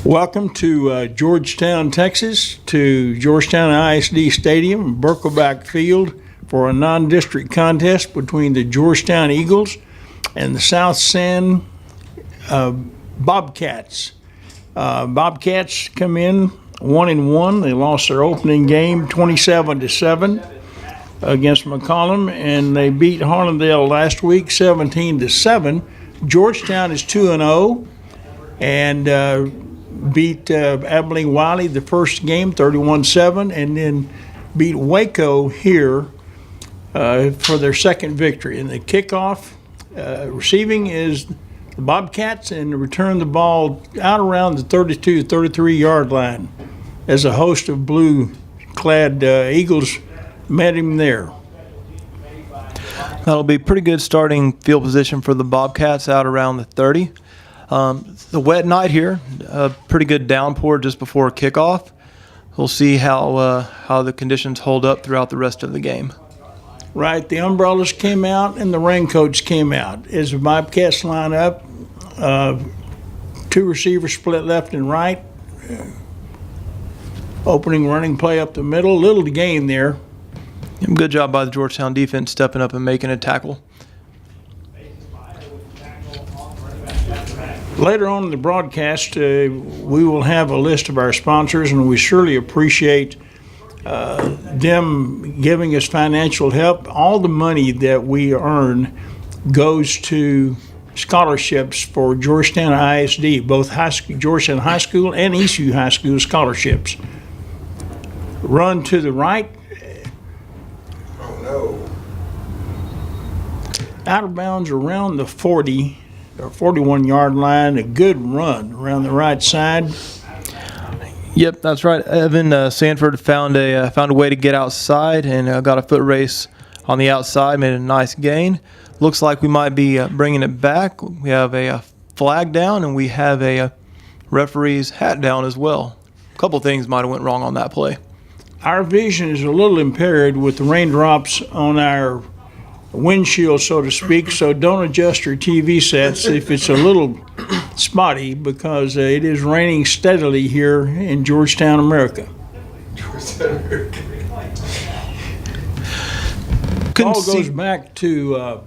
Welcome to Georgetown, Texas, to Georgetown ISD Stadium, Berkelback Field, for a non-district contest between the Georgetown Eagles and the South San Bobcats. Bobcats come in 1-1. They lost their opening game 27-7 against McCollum, and they beat Harlandale last week 17-7. Georgetown is 2-0 and beat Abilene Wiley the first game 31-7, and then beat Waco here for their second victory. And the kickoff receiving is the Bobcats, and return the ball out around the 32-33 yard line as a host of blue-clad Eagles met him there. That'll be pretty good starting field position for the Bobcats out around the 30. The wet night here, a pretty good downpour just before kickoff. We'll see how the conditions hold up throughout the rest of the game. Right, the umbrellas came out and the raincoats came out. As the Bobcats line up, two receivers split left and right. Opening running play up the middle, little to gain there. Good job by the Georgetown defense stepping up and making a tackle. Later on in the broadcast, we will have a list of our sponsors, and we surely appreciate them giving us financial help. All the money that we earn goes to scholarships for Georgetown ISD, both Georgetown High School and ECU High School scholarships. Run to the right. Oh, no. Out of bounds around the 40 or 41 yard line. A good run around the right side. Yep, that's right. Evan Sanford found a way to get outside and got a foot race on the outside, made a nice gain. Looks like we might be bringing it back. We have a flag down, and we have a referee's hat down as well. A couple things might have went wrong on that play. Our vision is a little impaired with the raindrops on our windshield, so to speak, so don't adjust your TV sets if it's a little spotty, because it is raining steadily here in Georgetown, America. Ball goes back to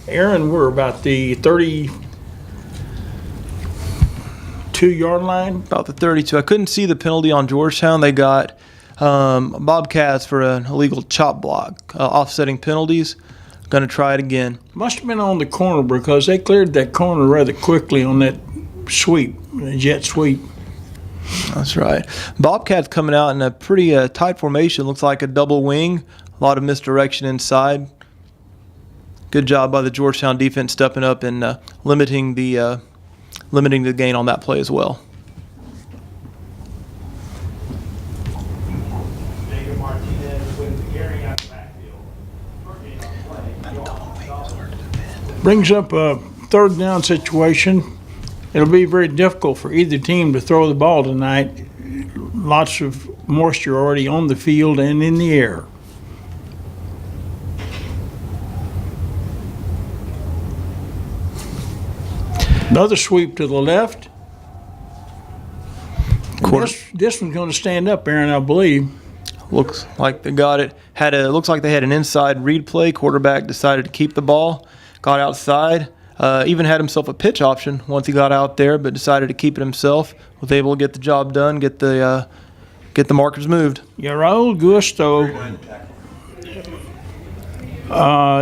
Aaron. We're about the 32 yard line. About the 32. I couldn't see the penalty on Georgetown. They got Bobcats for an illegal chop block, offsetting penalties. Going to try it again. Must have been on the corner, because they cleared that corner rather quickly on that sweep, jet sweep. That's right. Bobcats coming out in a pretty tight formation. Looks like a double wing. A lot of misdirection inside. Good job by the Georgetown defense stepping up and limiting the gain on that play as well. Brings up a third down situation. It'll be very difficult for either team to throw the ball tonight. Lots of moisture already on the field and in the air. Another sweep to the left. This one's going to stand up, Aaron, I believe. Looks like they got it. Looks like they had an inside read play. Quarterback decided to keep the ball. Got outside, even had himself a pitch option once he got out there, but decided to keep it himself. Was able to get the job done, get the markers moved. Yeah, Raul Gusto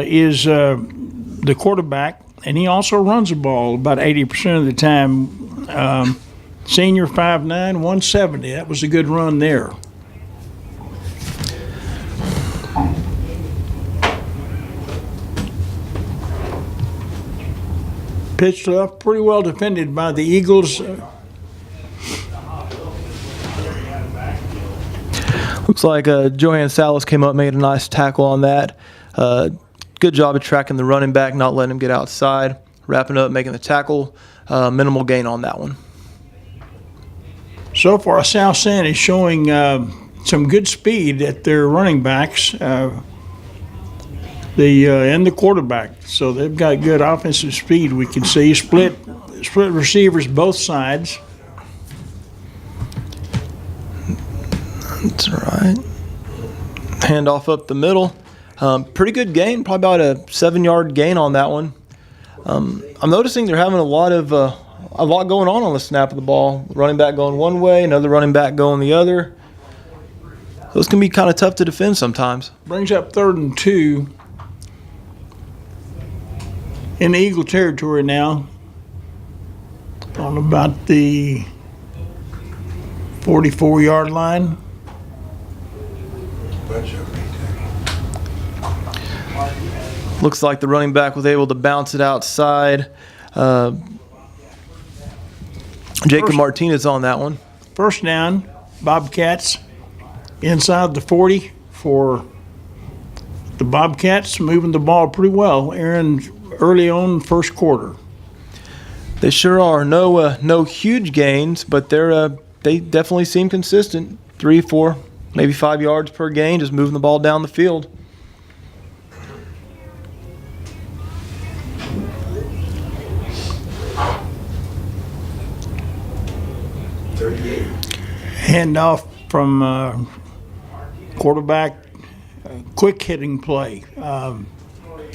is the quarterback, and he also runs the ball about 80% of the time. Senior 5'9", 170. That was a good run there. Pitched up, pretty well defended by the Eagles. Looks like Johan Salas came up, made a nice tackle on that. Good job of tracking the running back, not letting him get outside. Wrapping up, making the tackle. Minimal gain on that one. So far, South San is showing some good speed at their running backs. And the quarterback. So they've got good offensive speed. We can see split receivers both sides. That's right. Handoff up the middle. Pretty good gain, probably about a 7-yard gain on that one. I'm noticing they're having a lot going on the snap of the ball. Running back going one way, another running back going the other. Those can be kind of tough to defend sometimes. Brings up 3rd and 2 in the Eagle territory now, on about the 44-yard line. Looks like the running back was able to bounce it outside. Jacob Martinez on that one. First down, Bobcats inside the 40 for the Bobcats, moving the ball pretty well, Aaron, early on first quarter. They sure are. No huge gains, but they definitely seem consistent. 3, 4, maybe 5 yards per gain, just moving the ball down the field. Handoff from quarterback, quick hitting play.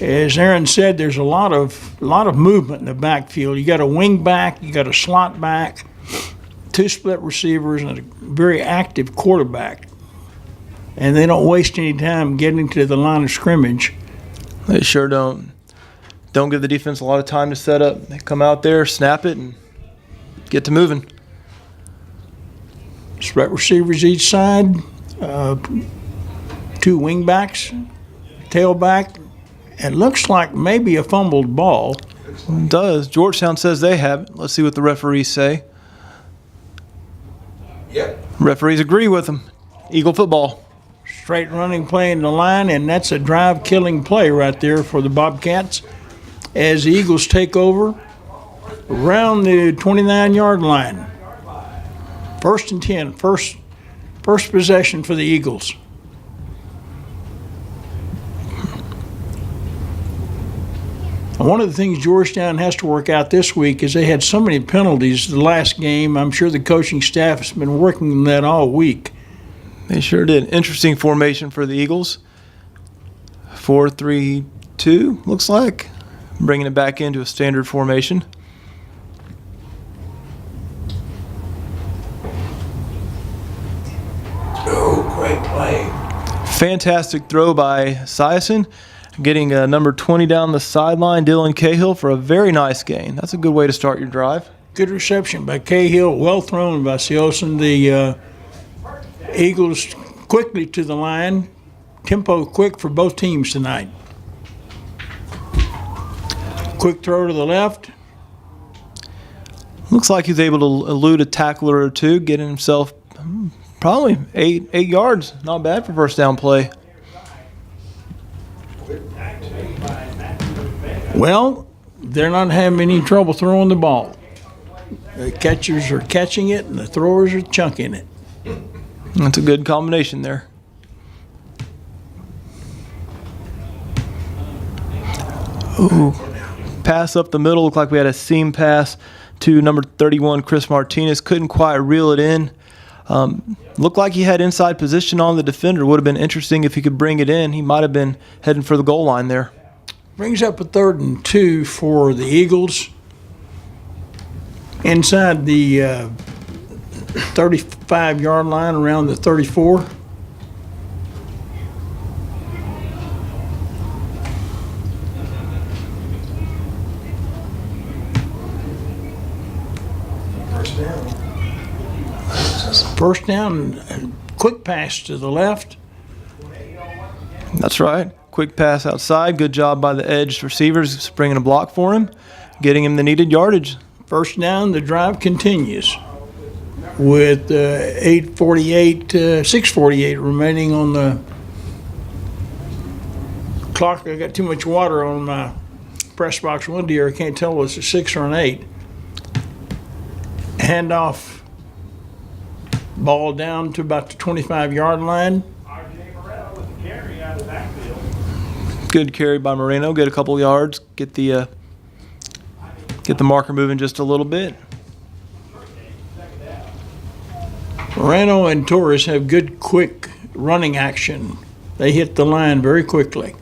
As Aaron said, there's a lot of movement in the backfield. You got a wing back, you got a slot back, 2 split receivers, and a very active quarterback. And they don't waste any time getting to the line of scrimmage. They sure don't. Don't give the defense a lot of time to set up. They come out there, snap it, and get to moving. Split receivers each side, 2 wing backs, tailback. It looks like maybe a fumbled ball. It does. Georgetown says they have it. Let's see what the referees say. Yep. Referees agree with them. Eagle football. Straight running play in the line, and that's a drive-killing play right there for the Bobcats as the Eagles take over around the 29-yard line. 1st and 10, first possession for the Eagles. One of the things Georgetown has to work out this week is they had so many penalties the last game. I'm sure the coaching staff has been working on that all week. They sure did. Interesting formation for the Eagles. 4-3-2, looks like. Bringing it back into a standard formation. Oh, great play. Fantastic throw by Sison. Getting number 20 down the sideline, Dylan Cahill, for a very nice gain. That's a good way to start your drive. Good reception by Cahill, well thrown by Siosen. The Eagles quickly to the line. Tempo quick for both teams tonight. Quick throw to the left. Looks like he's able to elude a tackler or two, getting himself probably 8 yards. Not bad for first down play. Well, they're not having any trouble throwing the ball. The catchers are catching it, and the throwers are chunking it. That's a good combination there. Ooh. Pass up the middle. Looked like we had a seam pass to number 31, Chris Martinez. Couldn't quite reel it in. Looked like he had inside position on the defender. Would have been interesting if he could bring it in. He might have been heading for the goal line there. Brings up a 3rd and 2 for the Eagles. Inside the 35-yard line, around the 34. First down, quick pass to the left. That's right. Quick pass outside. Good job by the edge receivers springing a block for him, getting him the needed yardage. First down, the drive continues with 6:48 remaining on the clock. I got too much water on my press box window here. I can't tell whether it's a 6 or an 8. Handoff, ball down to about the 25-yard line. Good carry by Moreno. Get a couple yards. Get the marker moving just a little bit. Moreno and Torres have good, quick running action. They hit the line very quickly.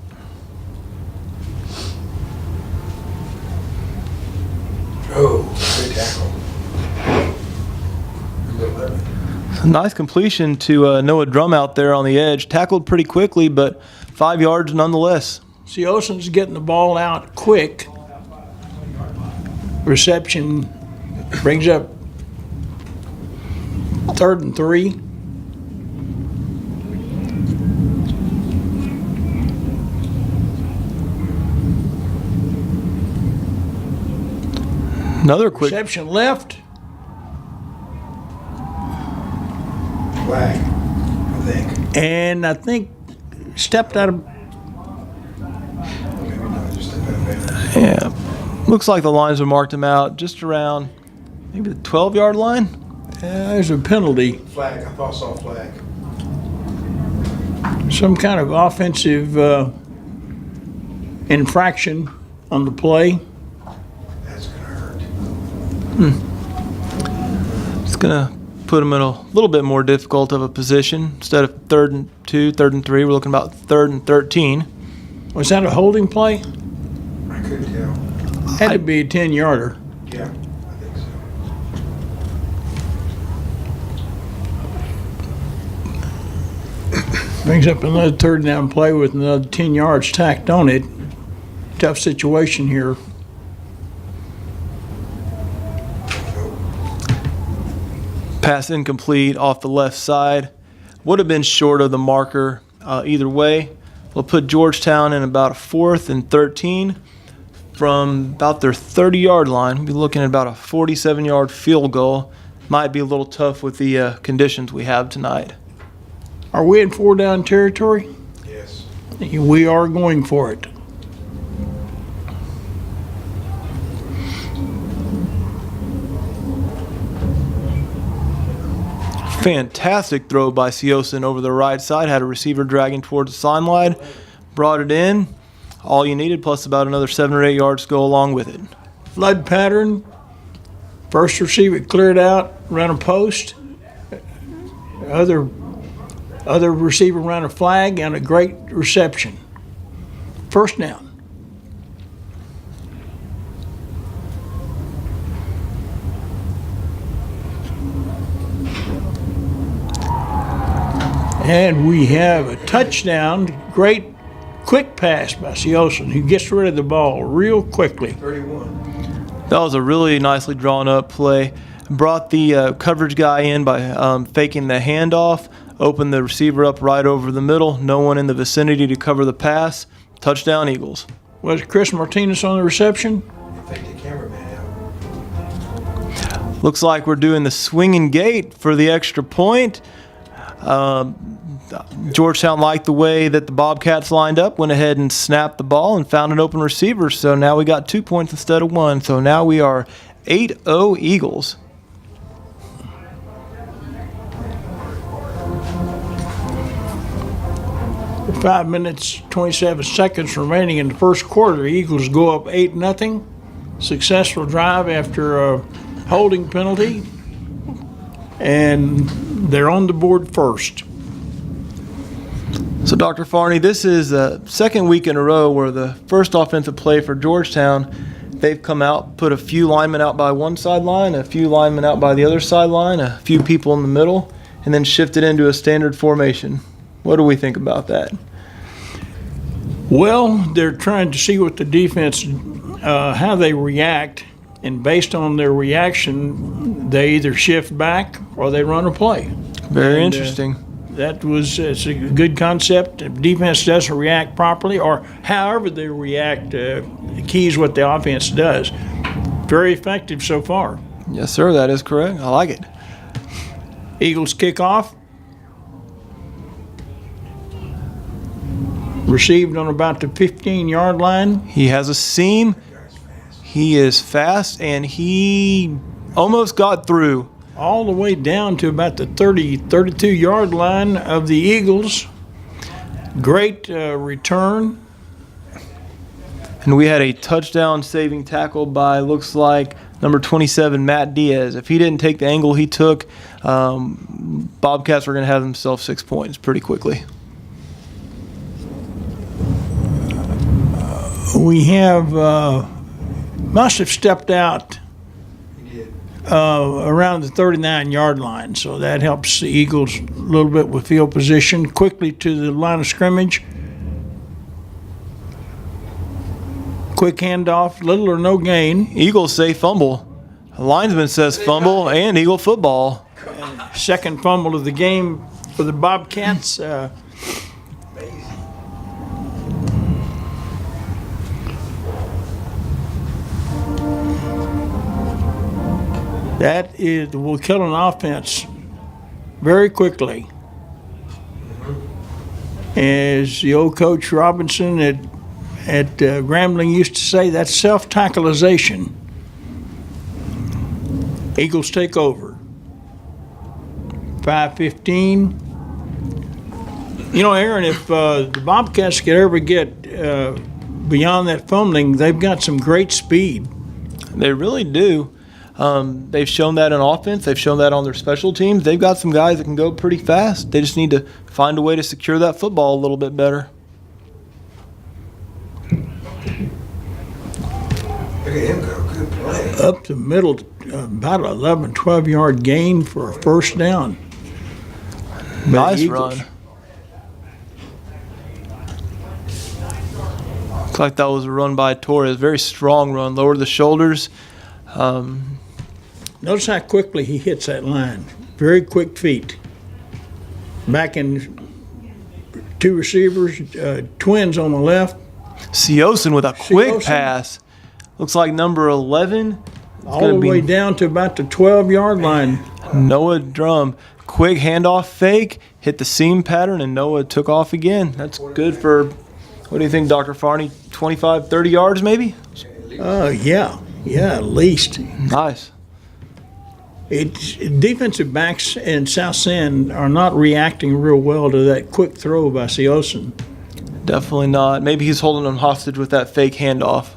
Oh, good tackle. Number 11. Nice completion to Noah Drum out there on the edge. Tackled pretty quickly, but 5 yards nonetheless. Seosin's getting the ball out quick. Reception brings up 3rd and 3. Another quick. Reception left. Flag, I think. And I think stepped out of. Maybe not, just a bit. Yeah. Looks like the lines have marked him out just around maybe the 12-yard line. There's a penalty. Flag, I thought I saw a flag. Some kind of offensive infraction on the play. That's gonna hurt. It's going to put him in a little bit more difficult of a position. Instead of 3rd and 2, 3rd and 3, we're looking about 3rd and 13. Was that a holding play? I couldn't tell. Had to be a 10-yarder. Yeah, I think so. Brings up another 3rd down play with another 10 yards tacked on it. Tough situation here. Pass incomplete off the left side. Would have been short of the marker either way. We'll put Georgetown in about a 4th and 13 from about their 30-yard line. We'll be looking at about a 47-yard field goal. Might be a little tough with the conditions we have tonight. Are we in 4-down territory? Yes. We are going for it. Fantastic throw by Seosin over the right side. Had a receiver dragging towards the sideline. Brought it in. All you needed, plus about another 7 or 8 yards to go along with it. Flood pattern. First receiver cleared out, ran a post. Other receiver ran a flag and a great reception. 1st down. And we have a touchdown. Great quick pass by Seosin, who gets rid of the ball real quickly. 31. That was a really nicely drawn up play. Brought the coverage guy in by faking the handoff. Opened the receiver up right over the middle. No one in the vicinity to cover the pass. Touchdown, Eagles. Was Chris Martinez on the reception? I think the cameraman out. Looks like we're doing the swinging gate for the extra point. Georgetown liked the way that the Bobcats lined up, went ahead and snapped the ball and found an open receiver. So now we got 2 points instead of 1. So now we are 8-0 Eagles. With 5 minutes, 27 seconds remaining in the first quarter, the Eagles go up 8-0. Successful drive after a holding penalty. And they're on the board first. So, Dr. Farney, this is the second week in a row where the first offensive play for Georgetown, they've come out, put a few linemen out by one sideline, a few linemen out by the other sideline, a few people in the middle, and then shifted into a standard formation. What do we think about that? Well, they're trying to see what the defense, how they react, and based on their reaction, they either shift back or they run a play. Very interesting. It's a good concept. If defense doesn't react properly, or however they react, the key is what the offense does. Very effective so far. Yes, sir, that is correct. I like it. Eagles kick off. Received on about the 15-yard line. He has a seam. He is fast, and he almost got through. All the way down to about the 32-yard line of the Eagles. Great return. And we had a touchdown saving tackle by, looks like, number 27, Matt Diaz. If he didn't take the angle he took, Bobcats were going to have themselves 6 points pretty quickly. We have must have stepped out around the 39-yard line, so that helps the Eagles a little bit with field position. Quickly to the line of scrimmage. Quick handoff, little or no gain. Eagles say fumble. The linesman says fumble, and Eagle football. Second fumble of the game for the Bobcats. That will kill an offense very quickly. As the old coach Robinson at Grambling used to say, that's self-tackleization. Eagles take over. 5:15. You know, Aaron, if the Bobcats could ever get beyond that fumbling, they've got some great speed. They really do. They've shown that in offense. They've shown that on their special teams. They've got some guys that can go pretty fast. They just need to find a way to secure that football a little bit better. Look at him go. Good play. Up the middle, about 11, 12-yard gain for a first down. Nice Eagles. run. Looks like that was a run by Torres. Very strong run. Lowered the shoulders. Notice how quickly he hits that line. Very quick feet. Back in two receivers, twins on the left. Siosin with a quick Siosin. pass. Looks like number 11. All the way down to about the 12-yard line. Noah Drum. Quick handoff fake. Hit the seam pattern, and Noah took off again. That's good for, what do you think, Dr. Farney? 25, 30 yards maybe? Yeah, at least. Nice. Defensive backs in South Bend are not reacting real well to that quick throw by Siosin. Definitely not. Maybe he's holding them hostage with that fake handoff.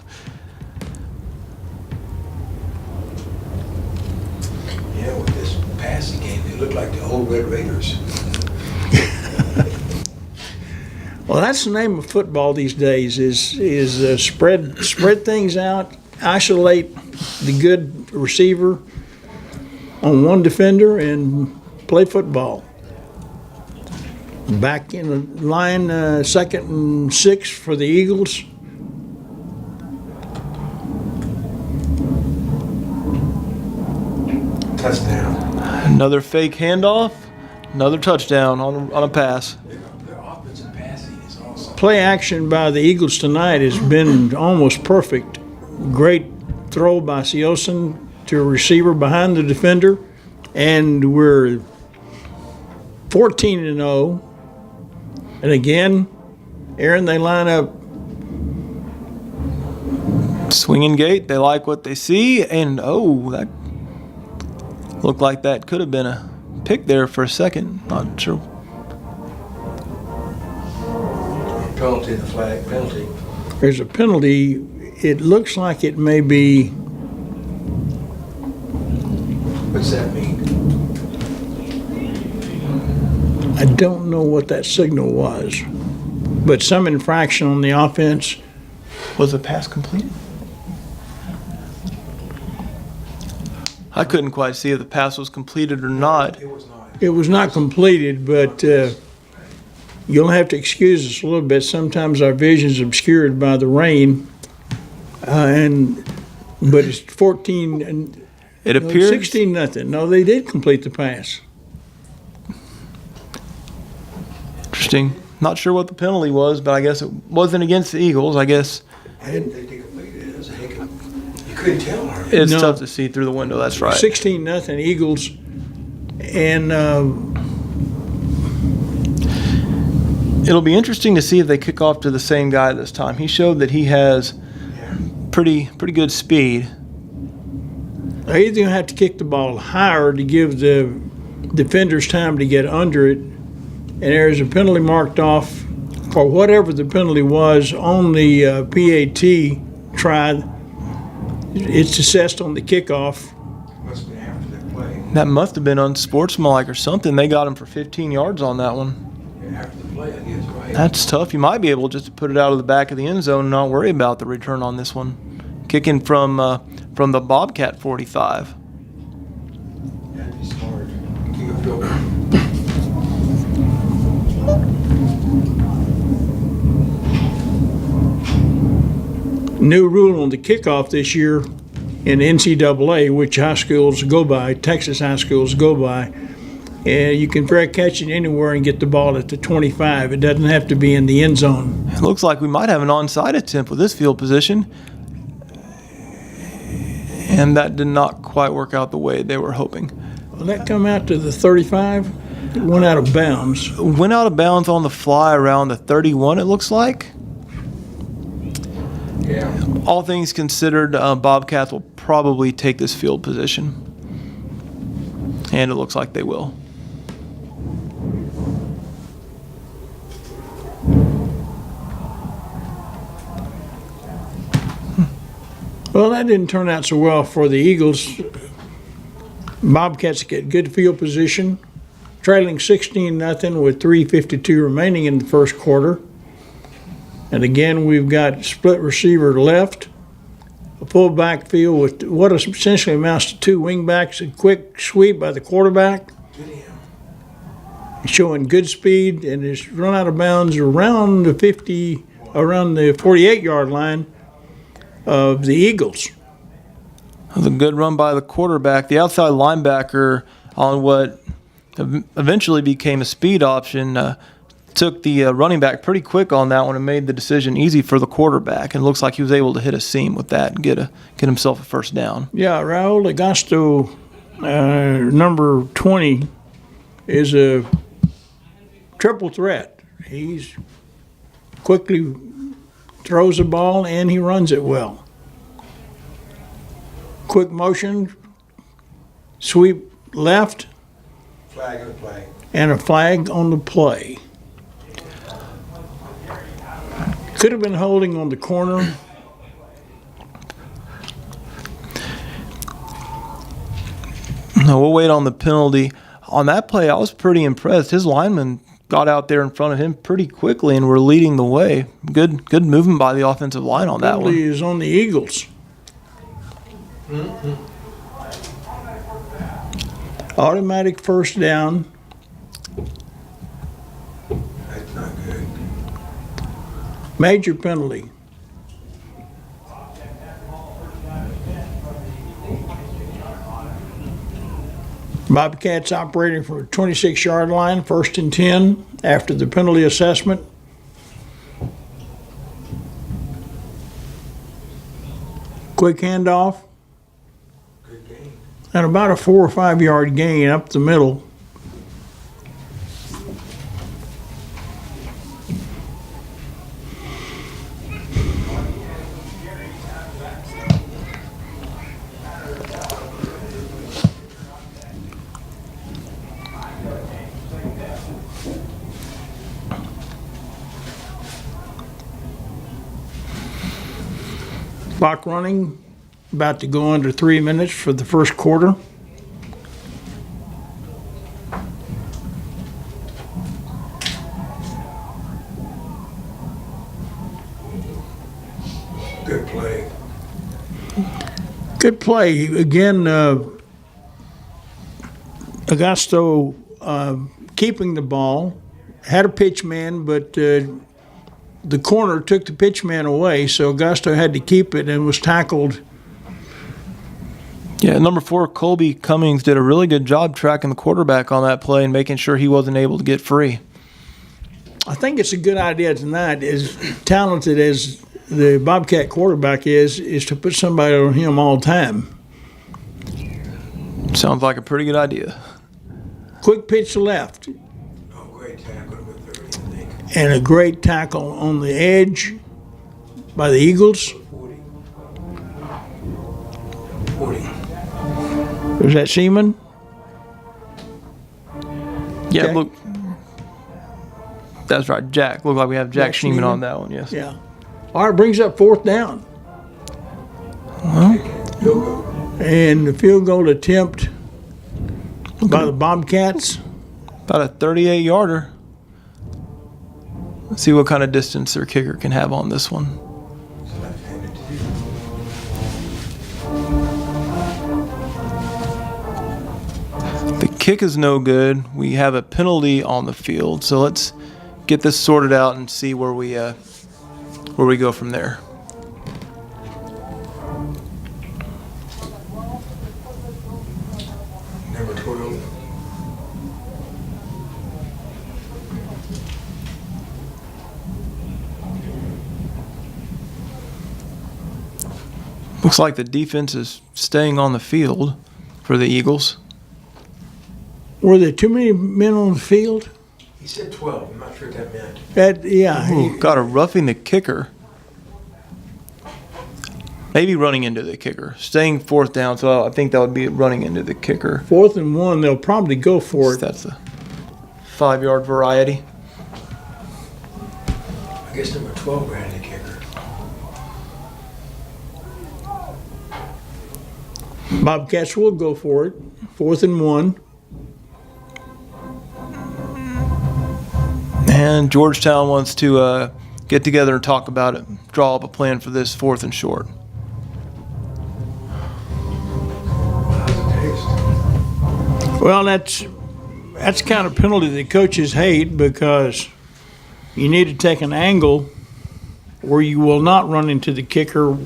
Yeah, with this passing game, they look like the old Red Raiders. Well, that's the name of football these days. Is spread things out, isolate the good receiver on one defender, and play football. Back in the line, 2nd and 6 for the Eagles. Touchdown. Another fake handoff. Another touchdown on a pass. Their offensive passing is awesome. Play action by the Eagles tonight has been almost perfect. Great throw by Siosin to a receiver behind the defender, and we're 14-0. And again, Aaron, they line up. Swinging gate. They like what they see, and that looked like that could have been a pick there for a second. Not sure. Penalty, the flag, penalty. There's a penalty. It looks like it may be. What's that mean? I don't know what that signal was, but some infraction on the offense. Was the pass completed? I couldn't quite see if the pass was completed or not. It was not. It was not completed, but you'll have to excuse us a little bit. Sometimes our vision's obscured by the rain, but it's 14 and It appears 16-0. No, they did complete the pass. interesting. Not sure what the penalty was, but I guess it wasn't against the Eagles. I guess I didn't think they completed it. It was a heck of, you couldn't tell her. it's No. tough to see through the window. That's right. 16-0 Eagles, and It'll be interesting to see if they kick off to the same guy this time. He showed that he has pretty good speed. they're either going to have to kick the ball higher to give the defenders time to get under it, and there's a penalty marked off for whatever the penalty was on the PAT try. It's assessed on the kickoff. Must be after the play. That must have been unsportsmanlike or something. They got him for 15 yards on that one. Yeah, after the play, I guess, right? That's tough. You might be able just to put it out of the back of the end zone and not worry about the return on this one. Kicking from the Bobcat 45. That'd be smart. Kick a field goal. New rule on the kickoff this year in NCAA, which high schools go by, Texas high schools go by, and you can catch it anywhere and get the ball at the 25. It doesn't have to be in the end zone. It looks like we might have an onside attempt with this field position. And that did not quite work out the way they were hoping. Will that come out to the 35? It went out of bounds. Went out of bounds on the fly around the 31, it looks like. Yeah. All things considered, Bobcats will probably take this field position. And it looks like they will. Well, that didn't turn out so well for the Eagles. Bobcats get good field position, trailing 16-0 with 3:52 remaining in the first quarter. And again, we've got split receiver left, a full backfield with what essentially amounts to two wingbacks, a quick sweep by the quarterback, showing good speed, and is run out of bounds around the 48-yard line of the Eagles. It was a good run by the quarterback. The outside linebacker on what eventually became a speed option took the running back pretty quick on that one and made the decision easy for the quarterback. And it looks like he was able to hit a seam with that and get himself a first down. Yeah, Raul Agasto, number 20, is a triple threat. He's quickly throws the ball and he runs it well. Quick motion, sweep left, Flag on the play. and a flag on the play. Could have been holding on the corner. No, we'll wait on the penalty. On that play, I was pretty impressed. His lineman got out there in front of him pretty quickly and were leading the way. Good movement by the offensive line on that Penalty one. is on the Eagles. Automatic first down. That's not good. Major penalty. Bobcats operating from a 26-yard line, 1st and 10 after the penalty assessment. Quick handoff Good game. and about a 4 or 5 yard gain up the middle. Clock running, about to go under 3 minutes for the first quarter. Good play. Good play. Again, Augusto keeping the ball, had a pitch man, but the corner took the pitch man away, so Augusto had to keep it and was tackled. Yeah, number 4, Colby Cummings did a really good job tracking the quarterback on that play and making sure he wasn't able to get free. I think it's a good idea tonight, as talented as the Bobcat quarterback is to put somebody on him all the time. Sounds like a pretty good idea. Quick pitch left, Oh, great tackle number 30, I think. and a great tackle on the edge by the Eagles. 40. 40. Was that Seaman? Yeah, Okay. look. That's right, Jack. Looked like we have Jack Jack Schneeman Schneeman. on that one, yes. Yeah. All right, brings up 4th down. Well, Field goal. And the field goal attempt by the Bobcats, About a 38-yarder. Let's see what kind of distance their kicker can have on this one. Left-handed too. The kick is no good. We have a penalty on the field, so let's get this sorted out and see where we go from there. Number 12. Looks like the defense is staying on the field for the Eagles. were there too many men on the field? He said 12. I'm not sure what that meant. Ooh, got a roughing the kicker. Maybe running into the kicker. Staying fourth down, so I think that would be running into the kicker. 4th and 1, they'll probably go for it. That's a 5-yard variety. I guess number 12 ran the kicker. Bobcats will go for it. 4th and 1. And Georgetown wants to get together and talk about it, draw up a plan for this 4th and short. How's it taste? Well, that's kind of penalty that coaches hate because you need to take an angle where you will not run into the kicker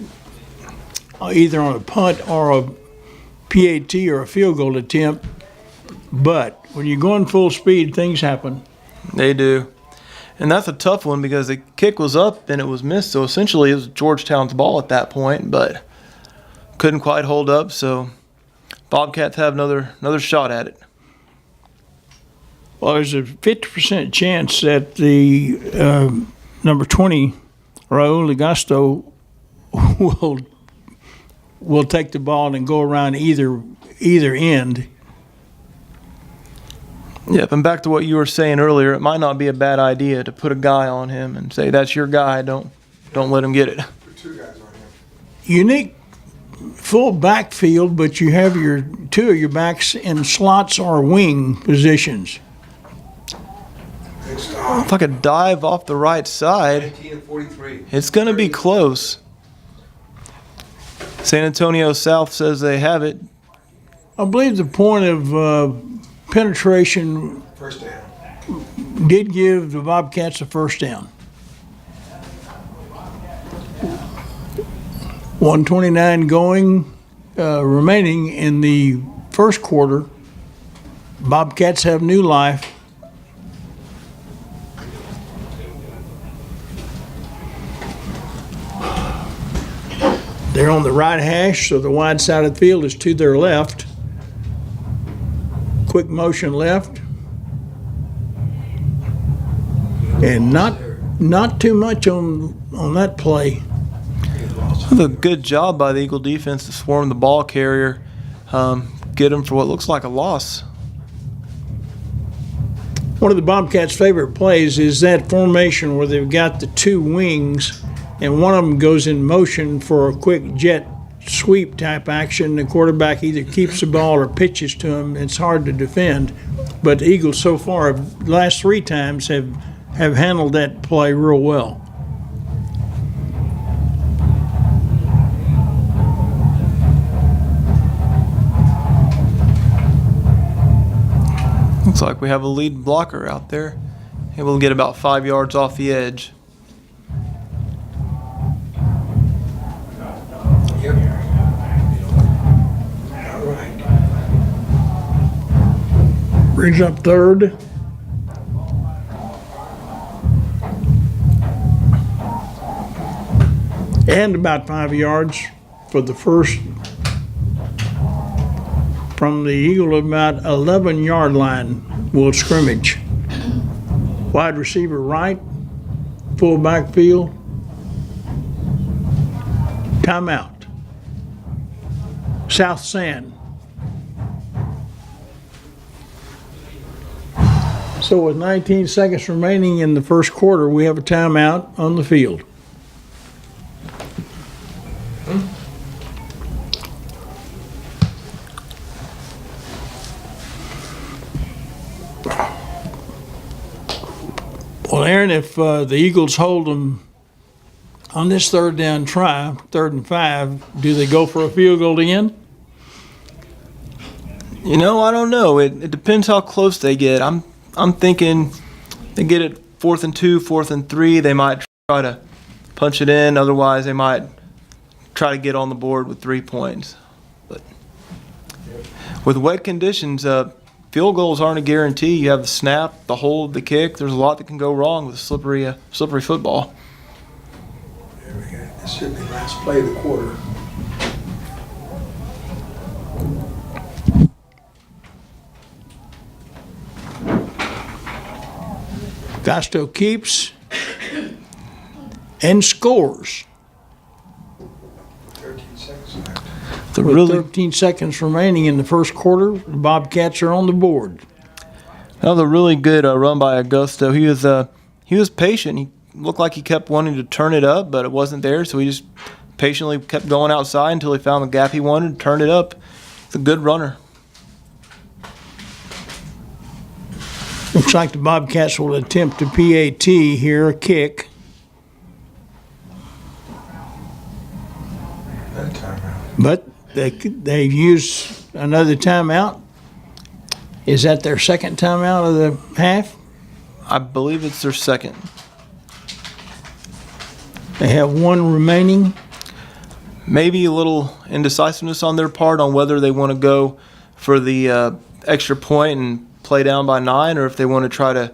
either on a punt or a PAT or a field goal attempt. But when you're going full speed, things happen. They do. And that's a tough one because the kick was up and it was missed. So essentially it was Georgetown's ball at that point, but couldn't quite hold up. So Bobcats have another shot at it. Well, there's a 50% chance that the number 20, Raul Agasto, will take the ball and go around either end. Yep, and back to what you were saying earlier, it might not be a bad idea to put a guy on him and say, that's your guy, don't let him get it. Put 2 guys on him. Unique full backfield, but you have your 2 of your backs in slots or wing positions. Good stop. It's like a dive off the right side. 19 and 43. It's going to be close. San Antonio South says they have it. I believe the point of penetration First down. did give the Bobcats a first down. 1:29 going, remaining in the first quarter. Bobcats have new life. They're on the right hash, so the wide side of the field is to their left. Quick motion left. And not too much on that play. A good job by the Eagle defense to swarm the ball carrier, get him for what looks like a loss. One of the Bobcats' favorite plays is that formation where they've got the 2 wings and one of them goes in motion for a quick jet sweep type action. The quarterback either keeps the ball or pitches to him. It's hard to defend. But the Eagles so far, the last 3 times, have handled that play real well. Looks like we have a lead blocker out there, able to get about 5 yards off the edge. Yep. All right. Brings up 3rd. And about 5 yards for the first from the Eagle, about 11-yard line will scrimmage. Wide receiver right, full backfield. Timeout. South Sand. So with 19 seconds remaining in the first quarter, we have a timeout on the field. Well, Aaron, if the Eagles hold them on this third down try, 3rd and 5, do they go for a field goal to end? You know, I don't know. It depends how close they get. I'm thinking they get it 4th and 2, 4th and 3. They might try to punch it in. Otherwise, they might try to get on the board with 3 points. But with wet conditions, field goals aren't a guarantee. You have the snap, the hold, the kick. There's a lot that can go wrong with slippery football. There we go. This should be last play of the quarter. Gusto keeps and scores. 13 seconds left. With 13 seconds remaining in the first quarter, the Bobcats are on the board. Another really good run by Augusto. He was patient. He looked like he kept wanting to turn it up, but it wasn't there, so he just patiently kept going outside until he found the gap he wanted, turned it up. It's a good runner. Looks like the Bobcats will attempt a PAT here, a kick. That timeout. But they use another timeout. Is that their second timeout of the half? I believe it's their second. They have one remaining. Maybe a little indecisiveness on their part on whether they want to go for the extra point and play down by 9, or if they want to try to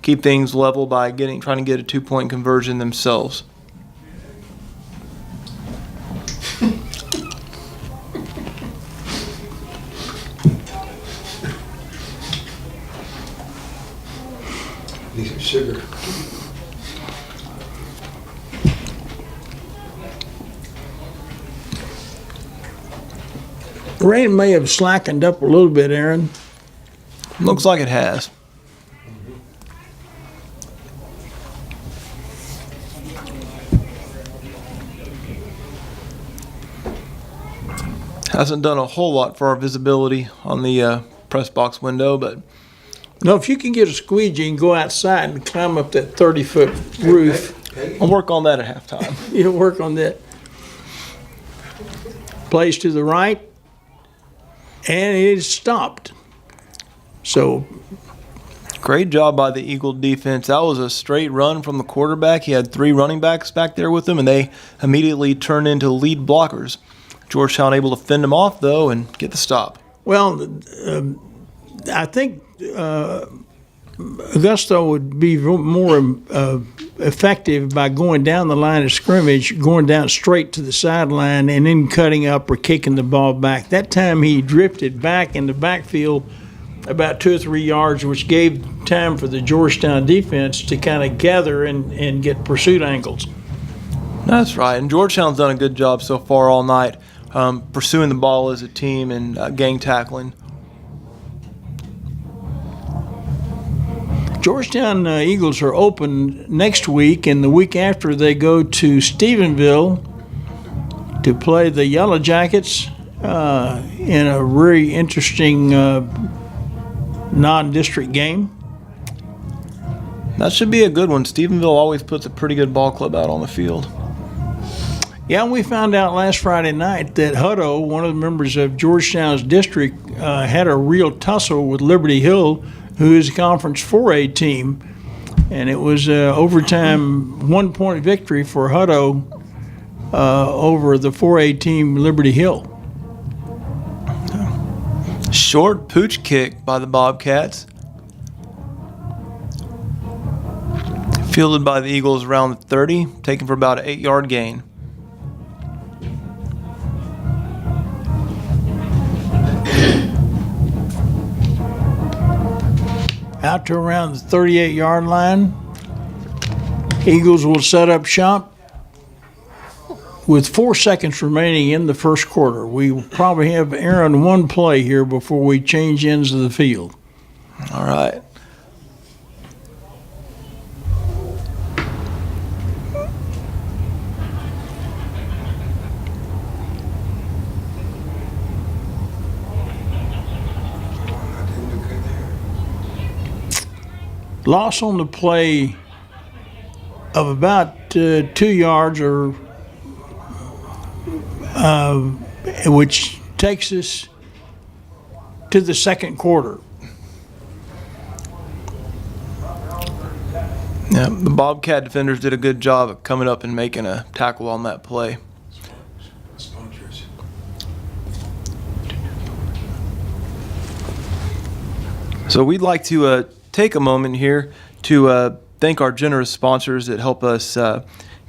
keep things level by trying to get a 2-point conversion themselves. Need some sugar. The rain may have slackened up a little bit, Aaron. Looks like it has. Hasn't done a whole lot for our visibility on the press box window, but No, if you can get a squeegee and go outside and climb up that 30-foot roof, I'll work on that at halftime. you'll work on that. Plays to the right, and it is stopped. So Great job by the Eagle defense. That was a straight run from the quarterback. He had 3 running backs back there with him, and they immediately turned into lead blockers. Georgetown able to fend them off, though, and get the stop. well, I think Augusto would be more effective by going down the line of scrimmage, going down straight to the sideline, and then cutting up or kicking the ball back. That time he drifted back in the backfield about 2 or 3 yards, which gave time for the Georgetown defense to kind of gather and get pursuit angles. That's right, and Georgetown's done a good job so far all night, pursuing the ball as a team and gang tackling. Georgetown Eagles are open next week, and the week after they go to Stephenville to play the Yellow Jackets in a very interesting non-district game. That should be a good one. Stephenville always puts a pretty good ball club out on the field. Yeah, we found out last Friday night that Hutto, one of the members of Georgetown's district, had a real tussle with Liberty Hill, who is a Conference 4A team. And it was overtime 1-point victory for Hutto over the 4A team Liberty Hill. Short pooch kick by the Bobcats. Fielded by the Eagles around the 30, taken for about an 8-yard gain. Out to around the 38-yard line. Eagles will set up shop with 4 seconds remaining in the first quarter. We will probably have, Aaron, one play here before we change ends of the field. All right. Loss on the play of about 2 yards, or which takes us to the second quarter. Yeah, the Bobcat defenders did a good job of coming up and making a tackle on that play. Sponsors. So we'd like to take a moment here to thank our generous sponsors that help us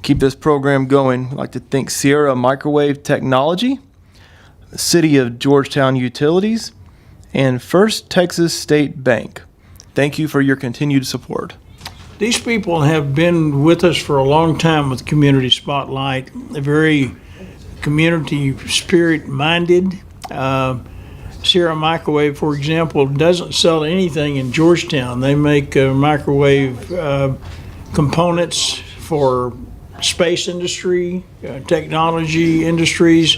keep this program going. We'd like to thank Sierra Microwave Technology, the City of Georgetown Utilities, and First Texas State Bank. Thank you for your continued support. These people have been with us for a long time with Community Spotlight. They're very community spirit minded. Sierra Microwave, for example, doesn't sell anything in Georgetown. They make microwave components for space industry, technology industries,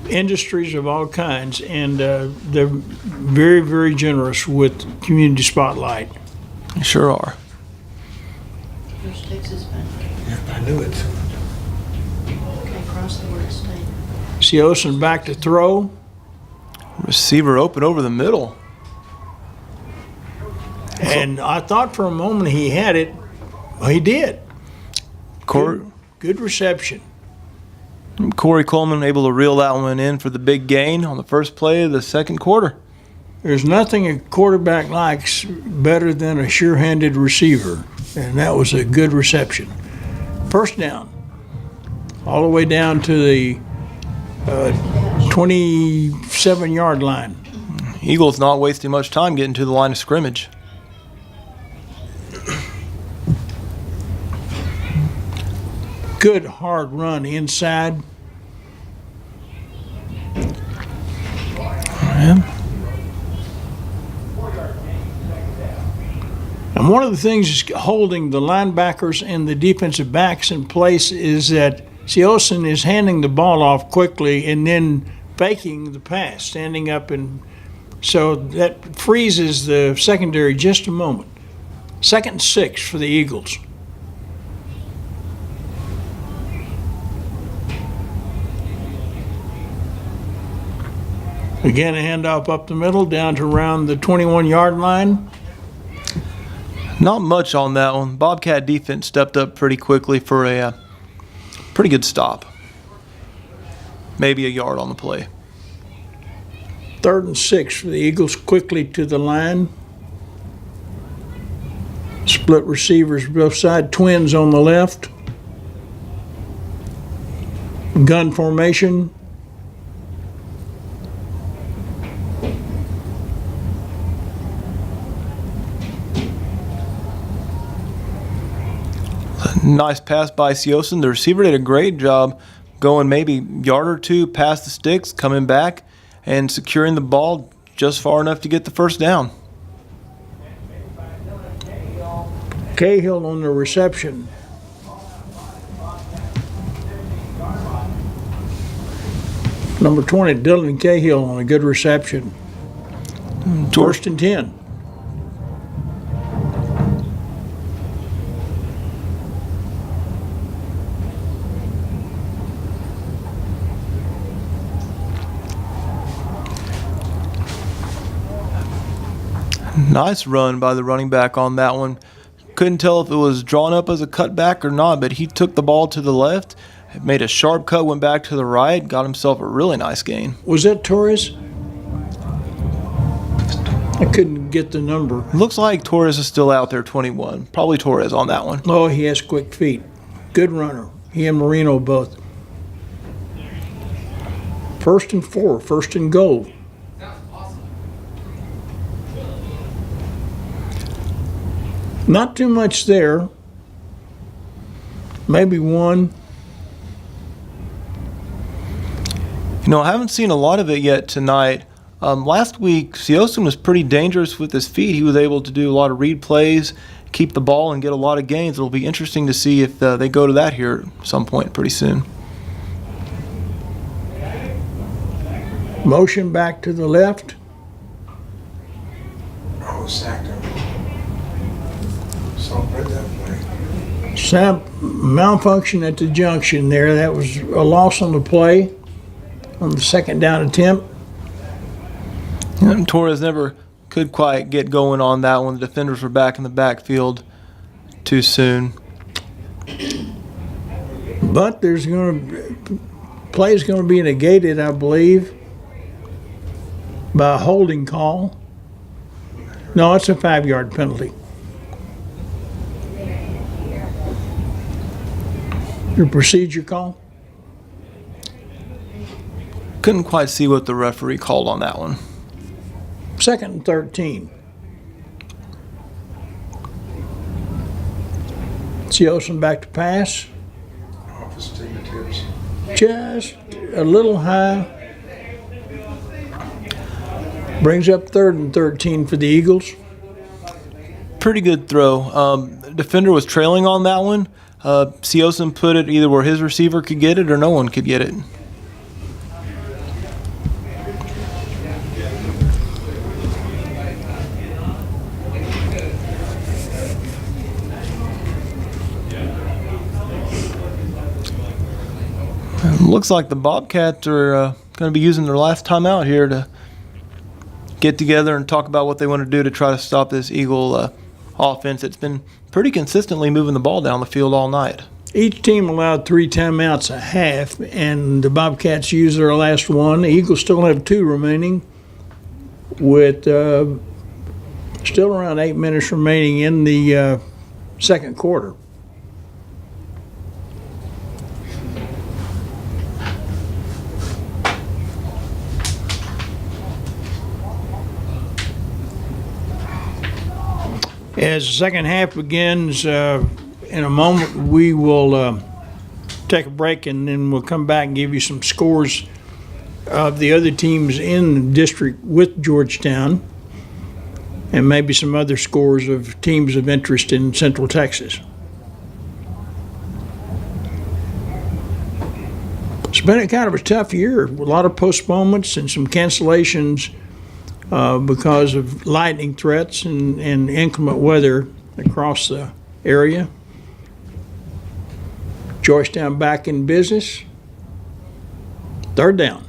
industries of all kinds, and they're very, very generous with Community Spotlight. You sure are. First Texas Bank. Yeah, I knew it. Okay, cross the word state. Siosin back to throw. Receiver open over the middle. And I thought for a moment he had it. Well, he did. Good reception. Corey Coleman able to reel that one in for the big gain on the first play of the second quarter. There's nothing a quarterback likes better than a sure-handed receiver, and that was a good reception. First down, all the way down to the 27-yard line. Eagles not wasting much time getting to the line of scrimmage. Good hard run inside. And one of the things holding the linebackers and the defensive backs in place is that Siosin is handing the ball off quickly and then faking the pass, standing up, and so that freezes the secondary just a moment. 2nd and 6 for the Eagles. Again, a handoff up the middle, down to around the 21-yard line. Not much on that one. Bobcat defense stepped up pretty quickly for a pretty good stop. Maybe a yard on the play. 3rd and 6 for the Eagles, quickly to the line. Split receivers both sides, twins on the left. Gun formation. Nice pass by Siosin. The receiver did a great job going maybe yard or two past the sticks, coming back and securing the ball just far enough to get the first down. Cahill on the reception. Number 20, Dylan Cahill on a good reception. 1st and 10. Nice run by the running back on that one. Couldn't tell if it was drawn up as a cutback or not, but he took the ball to the left, made a sharp cut, went back to the right, got himself a really nice gain. Was that Torres? I couldn't get the number. Looks like Torres is still out there, 21. Probably Torres on that one. Oh, he has quick feet. Good runner. He and Marino both. 1st and 4, 1st and goal. Not too much there. Maybe one. You know, I haven't seen a lot of it yet tonight. Last week, Siosin was pretty dangerous with his feet. He was able to do a lot of read plays, keep the ball, and get a lot of gains. It'll be interesting to see if they go to that here at some point pretty soon. Motion back to the left. Oh, sacked him. So read that play. Some malfunction at the junction there. That was a loss on the play on the second down attempt. And Torres never could quite get going on that one. The defenders were back in the backfield too soon. But play is going to be negated, I believe, by a holding call. No, it's a 5-yard penalty. Your procedure call? Couldn't quite see what the referee called on that one. 2nd and 13. Seosin back to pass. Office team tips. Just a little high. Brings up 3rd and 13 for the Eagles. Pretty good throw. Defender was trailing on that one. Seosin put it either where his receiver could get it or no one could get it. Looks like the Bobcats are going to be using their last time out here to get together and talk about what they want to do to try to stop this Eagle offense. It's been pretty consistently moving the ball down the field all night. Each team allowed 3 timeouts a half, and the Bobcats used their last one. The Eagles still have 2 remaining, with still around 8 minutes remaining in the second quarter. As the second half begins, in a moment we will take a break, and then we'll come back and give you some scores of the other teams in the district with Georgetown, and maybe some other scores of teams of interest in Central Texas. It's been a kind of a tough year, a lot of postponements and some cancellations because of lightning threats and inclement weather across the area. Georgetown back in business. 3rd down.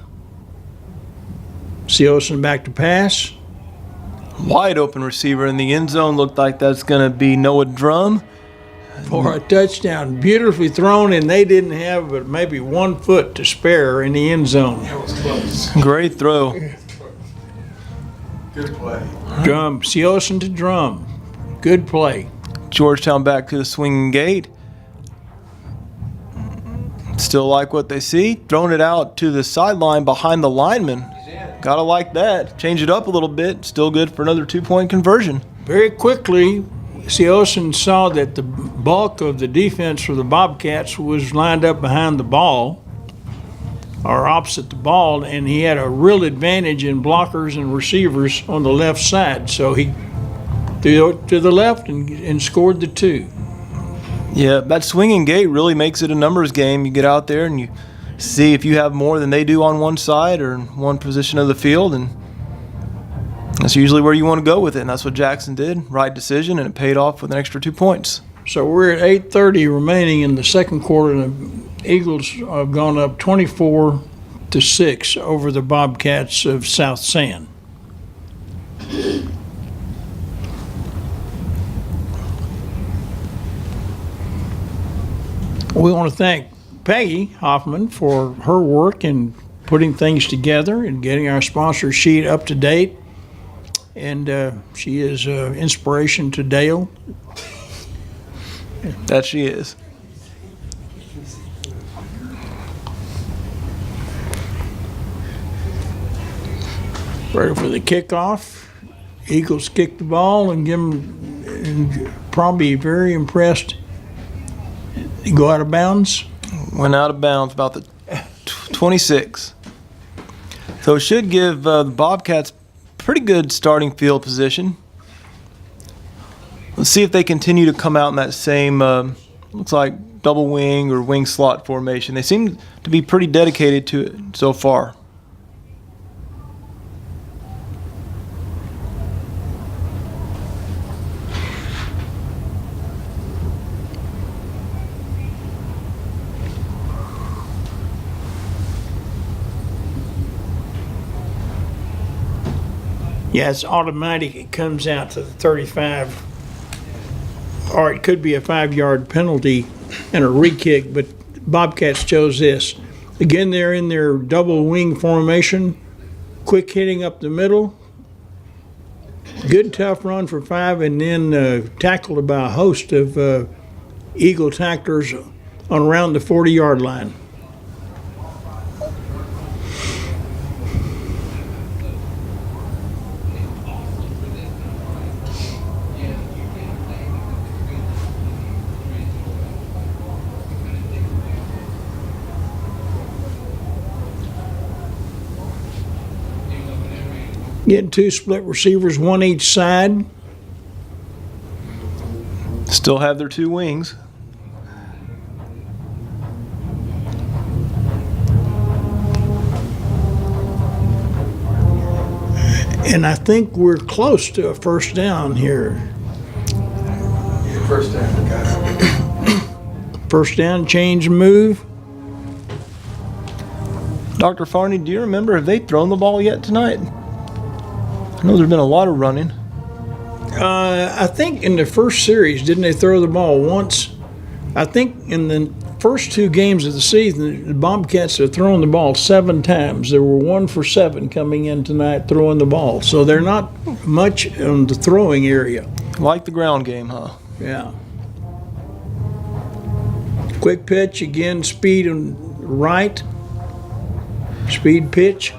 Seosin back to pass. Wide open receiver in the end zone. Looked like that's going to be Noah Drum. For a touchdown. Beautifully thrown, and they didn't have but maybe 1 foot to spare in the end zone. That was close. Great throw. Good play. Drum. Seosin to Drum. Good play. Georgetown back to the swinging gate. Still like what they see. Throwing it out to the sideline behind the lineman. Gotta like that. Change it up a little bit. Still good for another 2-point conversion. Very quickly, Seosin saw that the bulk of the defense for the Bobcats was lined up behind the ball, or opposite the ball, and he had a real advantage in blockers and receivers on the left side. So he threw it to the left and scored the 2. Yeah, that swinging gate really makes it a numbers game. You get out there and you see if you have more than they do on one side or in one position of the field, and that's usually where you want to go with it, and that's what Jackson did. Right decision, and it paid off with an extra 2 points. So we're at 8:30 remaining in the second quarter, and the Eagles have gone up 24-6 over the Bobcats of South San. We want to thank Peggy Hoffman for her work in putting things together and getting our sponsor sheet up to date. And she is an inspiration to Dale. That she is. Ready for the kickoff. Eagles kick the ball and give them, and probably very impressed. Go out of bounds. Went out of bounds about the 26. So it should give the Bobcats pretty good starting field position. Let's see if they continue to come out in that same, looks like double wing or wing slot formation. They seem to be pretty dedicated to it so far. Yeah, it's automatic. It comes out to the 35. Or it could be a 5-yard penalty and a re-kick, but Bobcats chose this. Again, they're in their double wing formation, quick hitting up the middle, good tough run for 5, and then tackled by a host of Eagle tacklers on around the 40-yard line. Getting 2 split receivers, one each side. Still have their 2 wings. And I think we're close to a first down here. Yeah, first down, got it. First down, change, move. Dr. Farney, do you remember, have they thrown the ball yet tonight? I know there's been a lot of running. I think in the first series, didn't they throw the ball once? I think in the first 2 games of the season, the Bobcats have thrown the ball 7 times. There were 1 for 7 coming in tonight throwing the ball. So they're not much in the throwing area. Like the ground game, huh? Yeah. Quick pitch, again, speed and right. Speed pitch.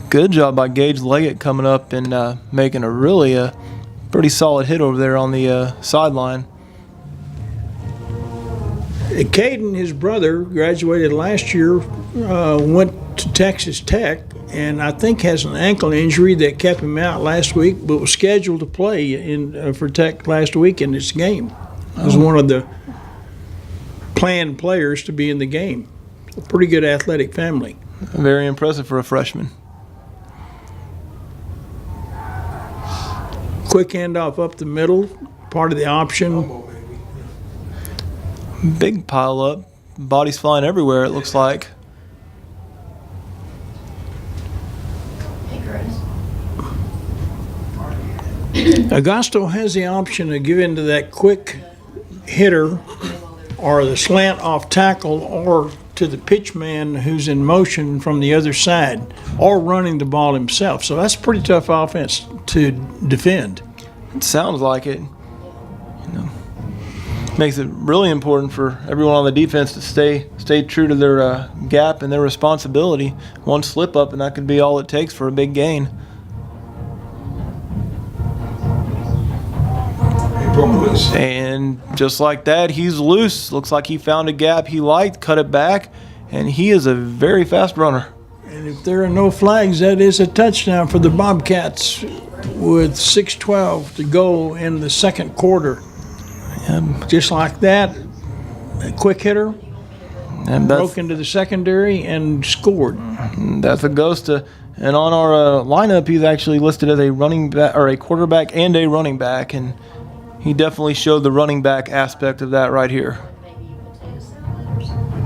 Good job by Gage Leggett coming up and making a really pretty solid hit over there on the sideline. Caden, his brother, graduated last year, went to Texas Tech, and I think has an ankle injury that kept him out last week, but was scheduled to play for Tech last week in this game. He was one of the planned players to be in the game. A pretty good athletic family. Very impressive for a freshman. Quick handoff up the middle, part of the option. Big pile up. Bodies flying everywhere, it looks like. Hey, Chris. Augusto has the option of giving to that quick hitter or the slant off tackle or to the pitch man who's in motion from the other side or running the ball himself. So that's a pretty tough offense to defend. It sounds like it. Makes it really important for everyone on the defense to stay true to their gap and their responsibility. One slip up and that could be all it takes for a big gain. They broke loose. And just like that, he's loose. Looks like he found a gap he liked, cut it back, and he is a very fast runner. And if there are no flags, that is a touchdown for the Bobcats with 6:12 to go in the second quarter. Just like that, a quick hitter, And broke into the secondary and scored. that's a ghost. And on our lineup, he's actually listed as a running back or a quarterback and a running back, and he definitely showed the running back aspect of that right here. Maybe you potato salad or something.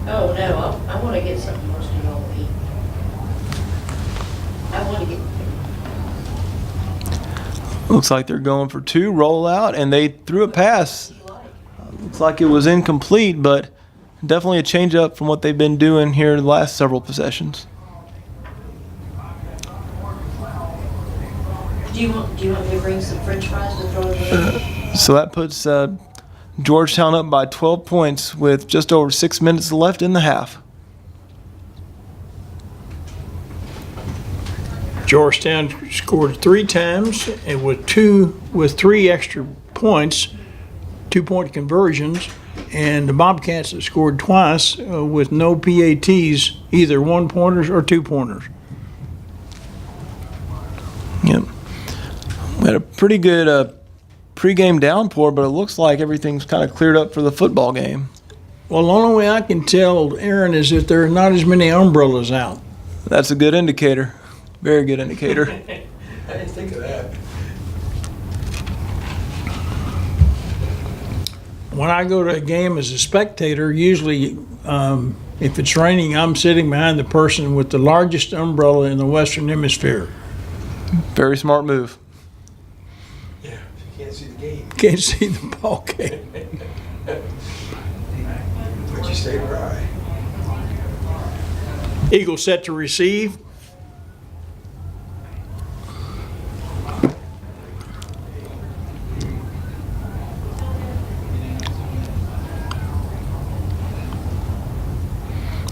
Oh, no, I want to get something most of y'all eat. I want to get, Looks like they're going for 2, roll out, and they threw a pass. Looks like it was incomplete, but definitely a change up from what they've been doing here the last several possessions. do you want me to bring some french fries to throw in the So that puts Georgetown up by 12 points with just over 6 minutes left in the half. Georgetown scored 3 times and with 3 extra points, 2-point conversions, and the Bobcats have scored twice with no PATs, either 1-pointers or 2-pointers. Yep. We had a pretty good pregame downpour, but it looks like everything's kind of cleared up for the football game. Well, the only way I can tell, Aaron, is that there are not as many umbrellas out. That's a good indicator. Very good indicator. I didn't think of that. When I go to a game as a spectator, usually If it's raining, I'm sitting behind the person with the largest umbrella in the Western Hemisphere. Very smart move. Yeah, you can't see the game, Can't see the ball game. but you stay dry. Eagles set to receive.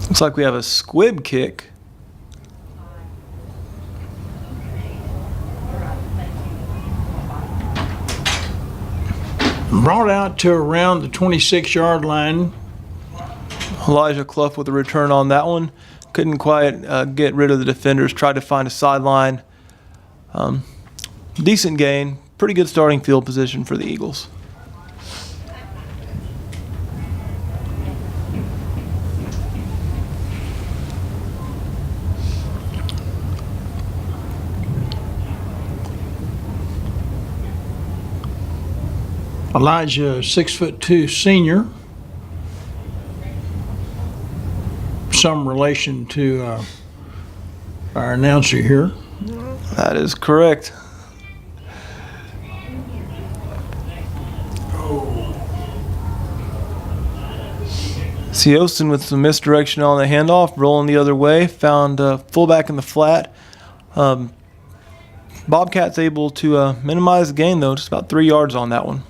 Looks like we have a squib kick. Brought out to around the 26-yard line. Elijah Clough with a return on that one. Couldn't quite get rid of the defenders. Tried to find a sideline. Decent gain. Pretty good starting field position for the Eagles. Elijah, 6'2" senior. Some relation to our announcer here. That is correct. Seosin with some misdirection on the handoff, rolling the other way, found fullback in the flat. Bobcats able to minimize the gain, though, just about 3 yards on that one.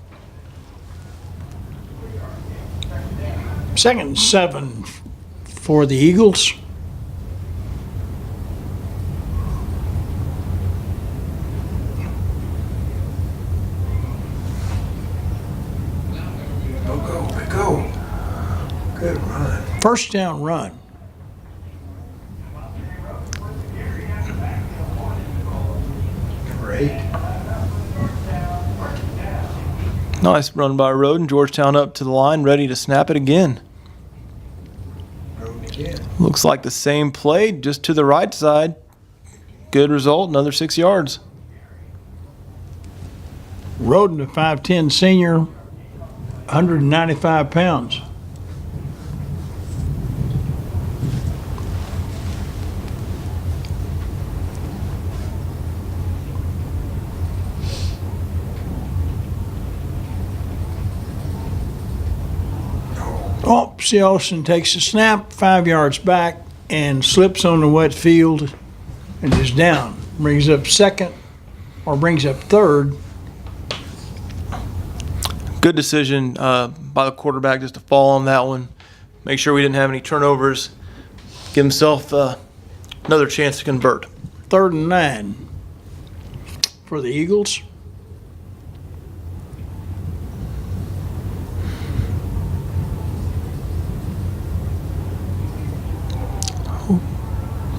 2nd and 7 for the Eagles. Go. Good run. First down run. Number 8. Nice run by Roden. Georgetown up to the line, ready to snap it again. Road again. Looks like the same play, just to the right side. Good result, another 6 yards. Roden, a 5'10" senior, 195 pounds. Oh, Seosin takes a snap, 5 yards back, and slips on the wet field and is down. Brings up third. Good decision by the quarterback just to fall on that one. Make sure we didn't have any turnovers. Give himself another chance to convert. 3rd and 9 for the Eagles.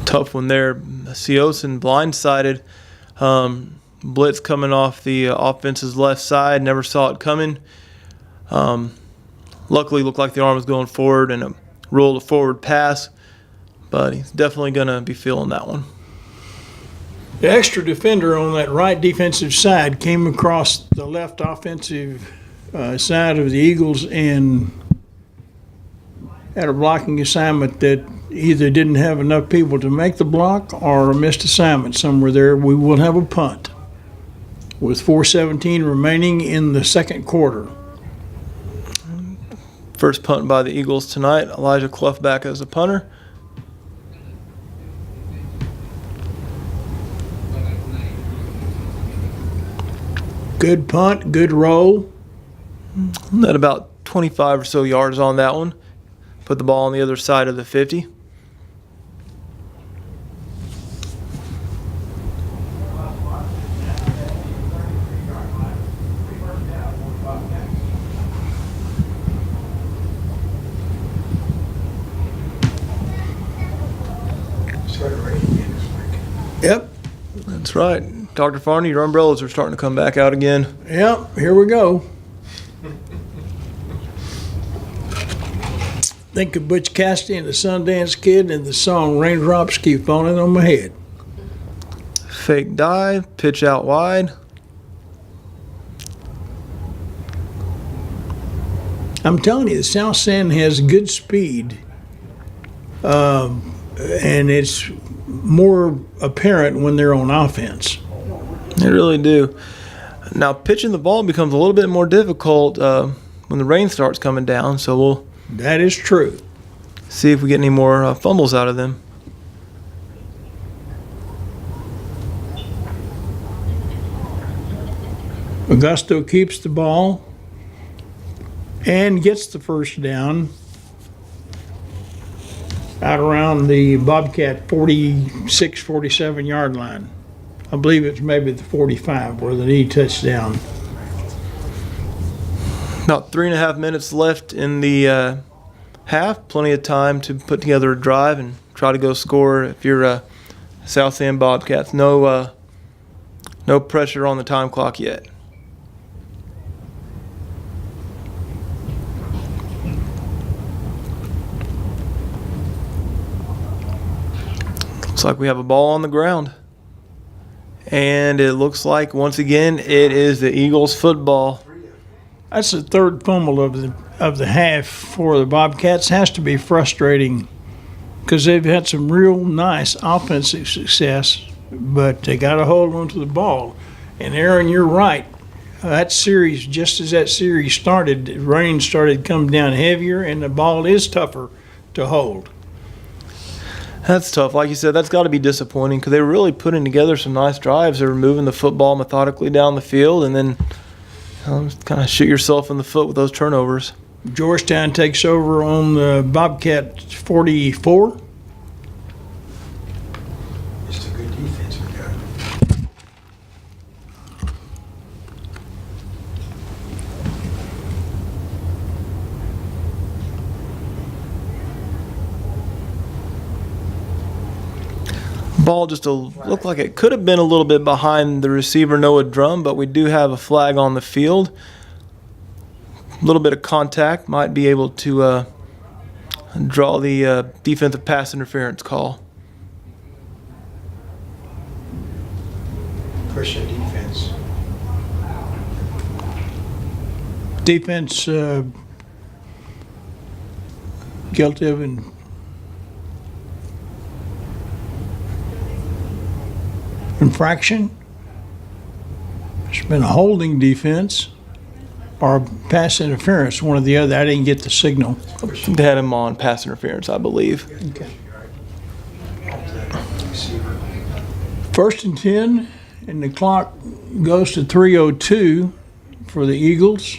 Tough one there. Seosin blindsided. Blitz coming off the offense's left side. Never saw it coming. Luckily, looked like the arm was going forward and rolled a forward pass. But he's definitely going to be feeling that one. The extra defender on that right defensive side came across the left offensive side of the Eagles and had a blocking assignment that either didn't have enough people to make the block or a missed assignment somewhere there. We will have a punt with 4:17 remaining in the second quarter. First punt by the Eagles tonight. Elijah Clough back as a punter. Good punt, good roll. At about 25 or so yards on that one. Put the ball on the other side of the 50. Started raining again this week. Yep, That's right. Dr. Farney, your umbrellas are starting to come back out again. yep, here we go. Think of Butch Cassidy and the Sundance Kid and the song Raindrops Keep Falling on My Head. Fake dive, pitch out wide. I'm telling you, the South End has good speed. And it's more apparent when they're on offense. They really do. Now, pitching the ball becomes a little bit more difficult when the rain starts coming down, so we'll That is true. see if we get any more fumbles out of them. Augusto keeps the ball and gets the first down out around the Bobcat 46, 47 yard line. I believe it's maybe the 45 where the knee touched down. About 3.5 minutes left in the half. Plenty of time to put together a drive and try to go score if you're South End Bobcats. No pressure on the time clock yet. Looks like we have a ball on the ground. And it looks like, once again, it is the Eagles football. That's the third fumble of the half for the Bobcats. Has to be frustrating because they've had some real nice offensive success, but they got to hold on to the ball. And Aaron, you're right. That series, just as that series started, the rain started coming down heavier, and the ball is tougher to hold. That's tough. Like you said, that's got to be disappointing because they were really putting together some nice drives. They were moving the football methodically down the field, and then kind of shoot yourself in the foot with those turnovers. Georgetown takes over on the Bobcat 44. Just a good defense we got. Ball just looked like it could have been a little bit behind the receiver Noah Drum, but we do have a flag on the field. A little bit of contact might be able to draw the defensive pass interference call. Christian defense. Defense guilty of infraction. It's been a holding defense or pass interference, one or the other. I didn't get the signal. They had him on pass interference, I believe. Okay. Receiver. 1st and 10, and the clock goes to 3:02 for the Eagles.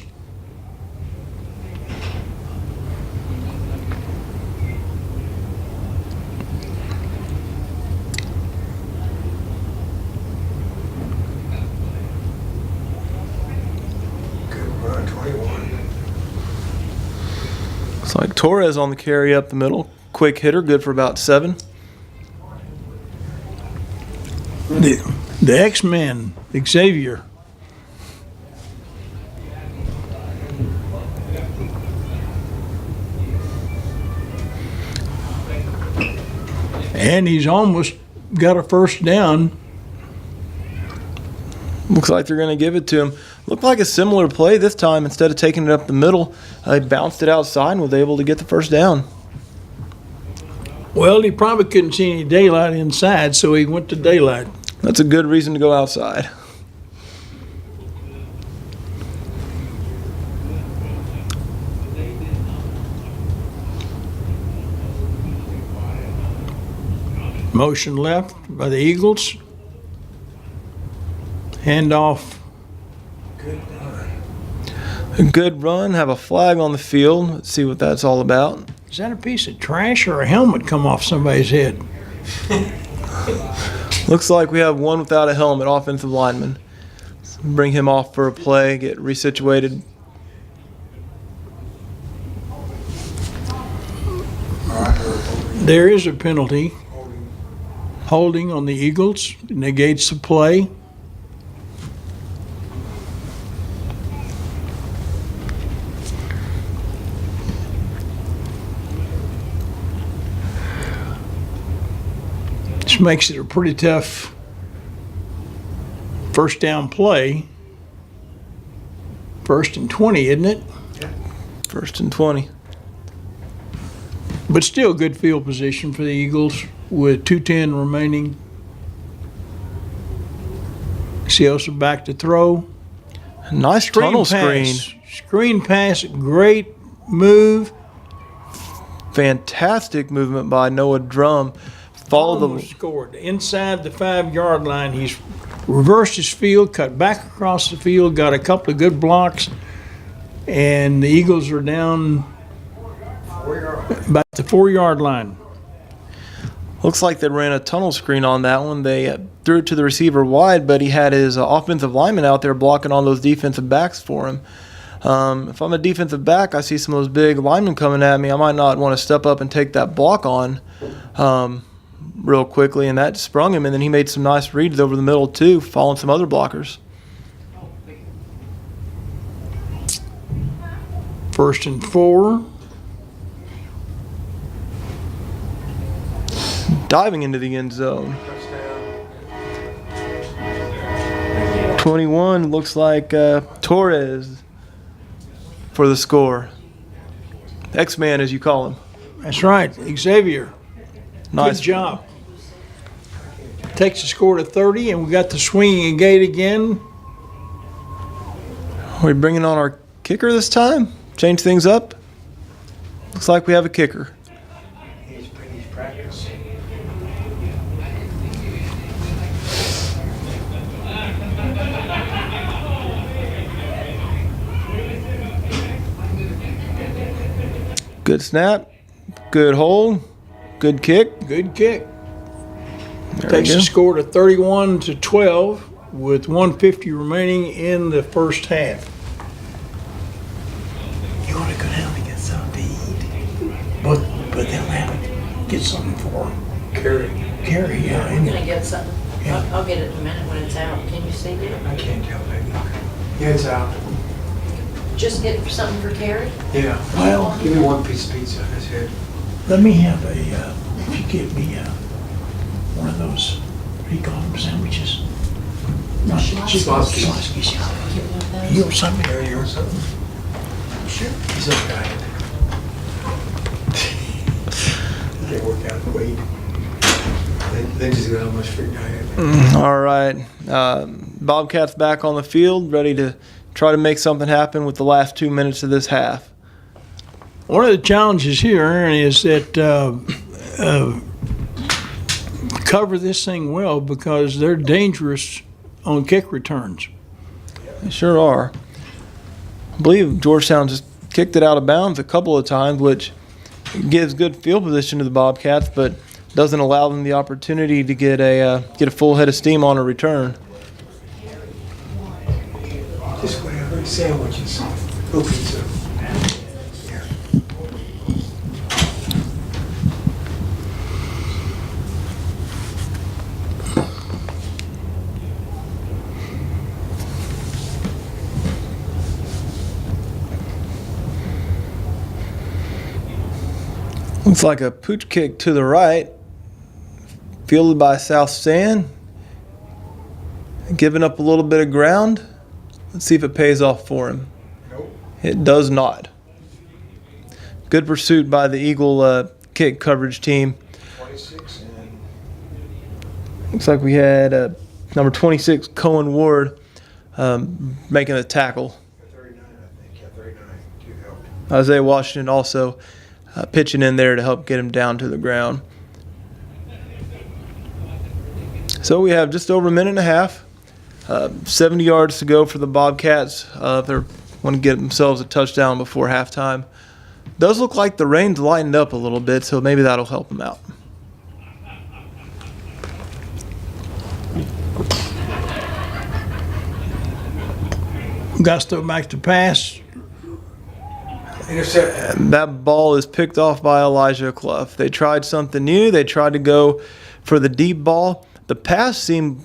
Good run, 21. Looks like Torres on the carry up the middle. Quick hitter, good for about 7. The X-Men, Xavier. And he's almost got a first down. Looks like they're going to give it to him. Looked like a similar play this time. Instead of taking it up the middle, they bounced it outside and was able to get the first down. Well, he probably couldn't see any daylight inside, so he went to daylight. That's a good reason to go outside. Motion left by the Eagles. Handoff. Good run. A good run, have a flag on the field. Let's see what that's all about. Is that a piece of trash or a helmet come off somebody's head? Looks like we have one without a helmet, offensive lineman. Bring him off for a play, get resituated. All right, holding. There is a penalty. Holding. Holding on the Eagles negates the play. This makes it a pretty tough first down play. 1st and 20, isn't it? 1st and 20. But still good field position for the Eagles with 2:10 remaining. Cielsa back to throw. Nice tunnel screen. Screen pass, great move. Fantastic movement by Noah Drum. Follow Almost the scored inside the 5-yard line. He's reversed his field, cut back across the field, got a couple of good blocks, and the Eagles are down about the 4-yard line. Looks like they ran a tunnel screen on that one. They threw it to the receiver wide, but he had his offensive lineman out there blocking all those defensive backs for him. If I'm a defensive back, I see some of those big linemen coming at me, I might not want to step up and take that block on real quickly, and that sprung him, and then he made some nice reads over the middle too, following some other blockers. 1st and 4. Diving into the end zone. 21 looks like Torres for the score. X-Man, as you call him. That's right, Xavier. Nice Good job. Takes the score to 30, and we got the swinging gate again. Are we bringing on our kicker this time? Change things up? Looks like we have a kicker. He's practice. Good snap, good hold, good kick. Good kick. There Takes we the go. score to 31-12 with 1:50 remaining in the first half. You want to go down and get something to eat? But they'll have it. Get something for him. Carry. Carry, yeah. I'm gonna get something. Yeah. I'll get it in a minute when it's out. Can you see it? I can't tell, baby. Yeah, it's out. Just get something for Carrie? Yeah. Well, Give me one piece of pizza. That's it. let me have if you give me one of those, what do you call them, sandwiches? Not Schlotzkys. Schlotzkys, yeah. Get one of those? You or something? Carry you or something? Sure. He's on diet. They work out and weight. They just got how much for diet. All right. Bobcats back on the field, ready to try to make something happen with the last 2 minutes of this half. One of the challenges here, Aaron, is that cover this thing well because they're dangerous on kick returns. They sure are. I believe Georgetown just kicked it out of bounds a couple of times, which gives good field position to the Bobcats, but doesn't allow them the opportunity to get a full head of steam on a return. Just whatever. Sandwiches. No pizza. Here. Looks like a pooch kick to the right, fielded by South Sand. Giving up a little bit of ground. Let's see if it pays off for him. Nope. It does not. Good pursuit by the Eagle kick coverage team. 26 and Looks like we had number 26, Cohen Ward, making a tackle. 39, I think. Yeah, 39. You helped. Isaiah Washington also pitching in there to help get him down to the ground. So we have just over a minute and a half. 70 yards to go for the Bobcats if they want to get themselves a touchdown before halftime. Does look like the rain's lightened up a little bit, so maybe that'll help them out. Gusto back to pass. Intercept. That ball is picked off by Elijah Clough. They tried something new. They tried to go for the deep ball. The pass seemed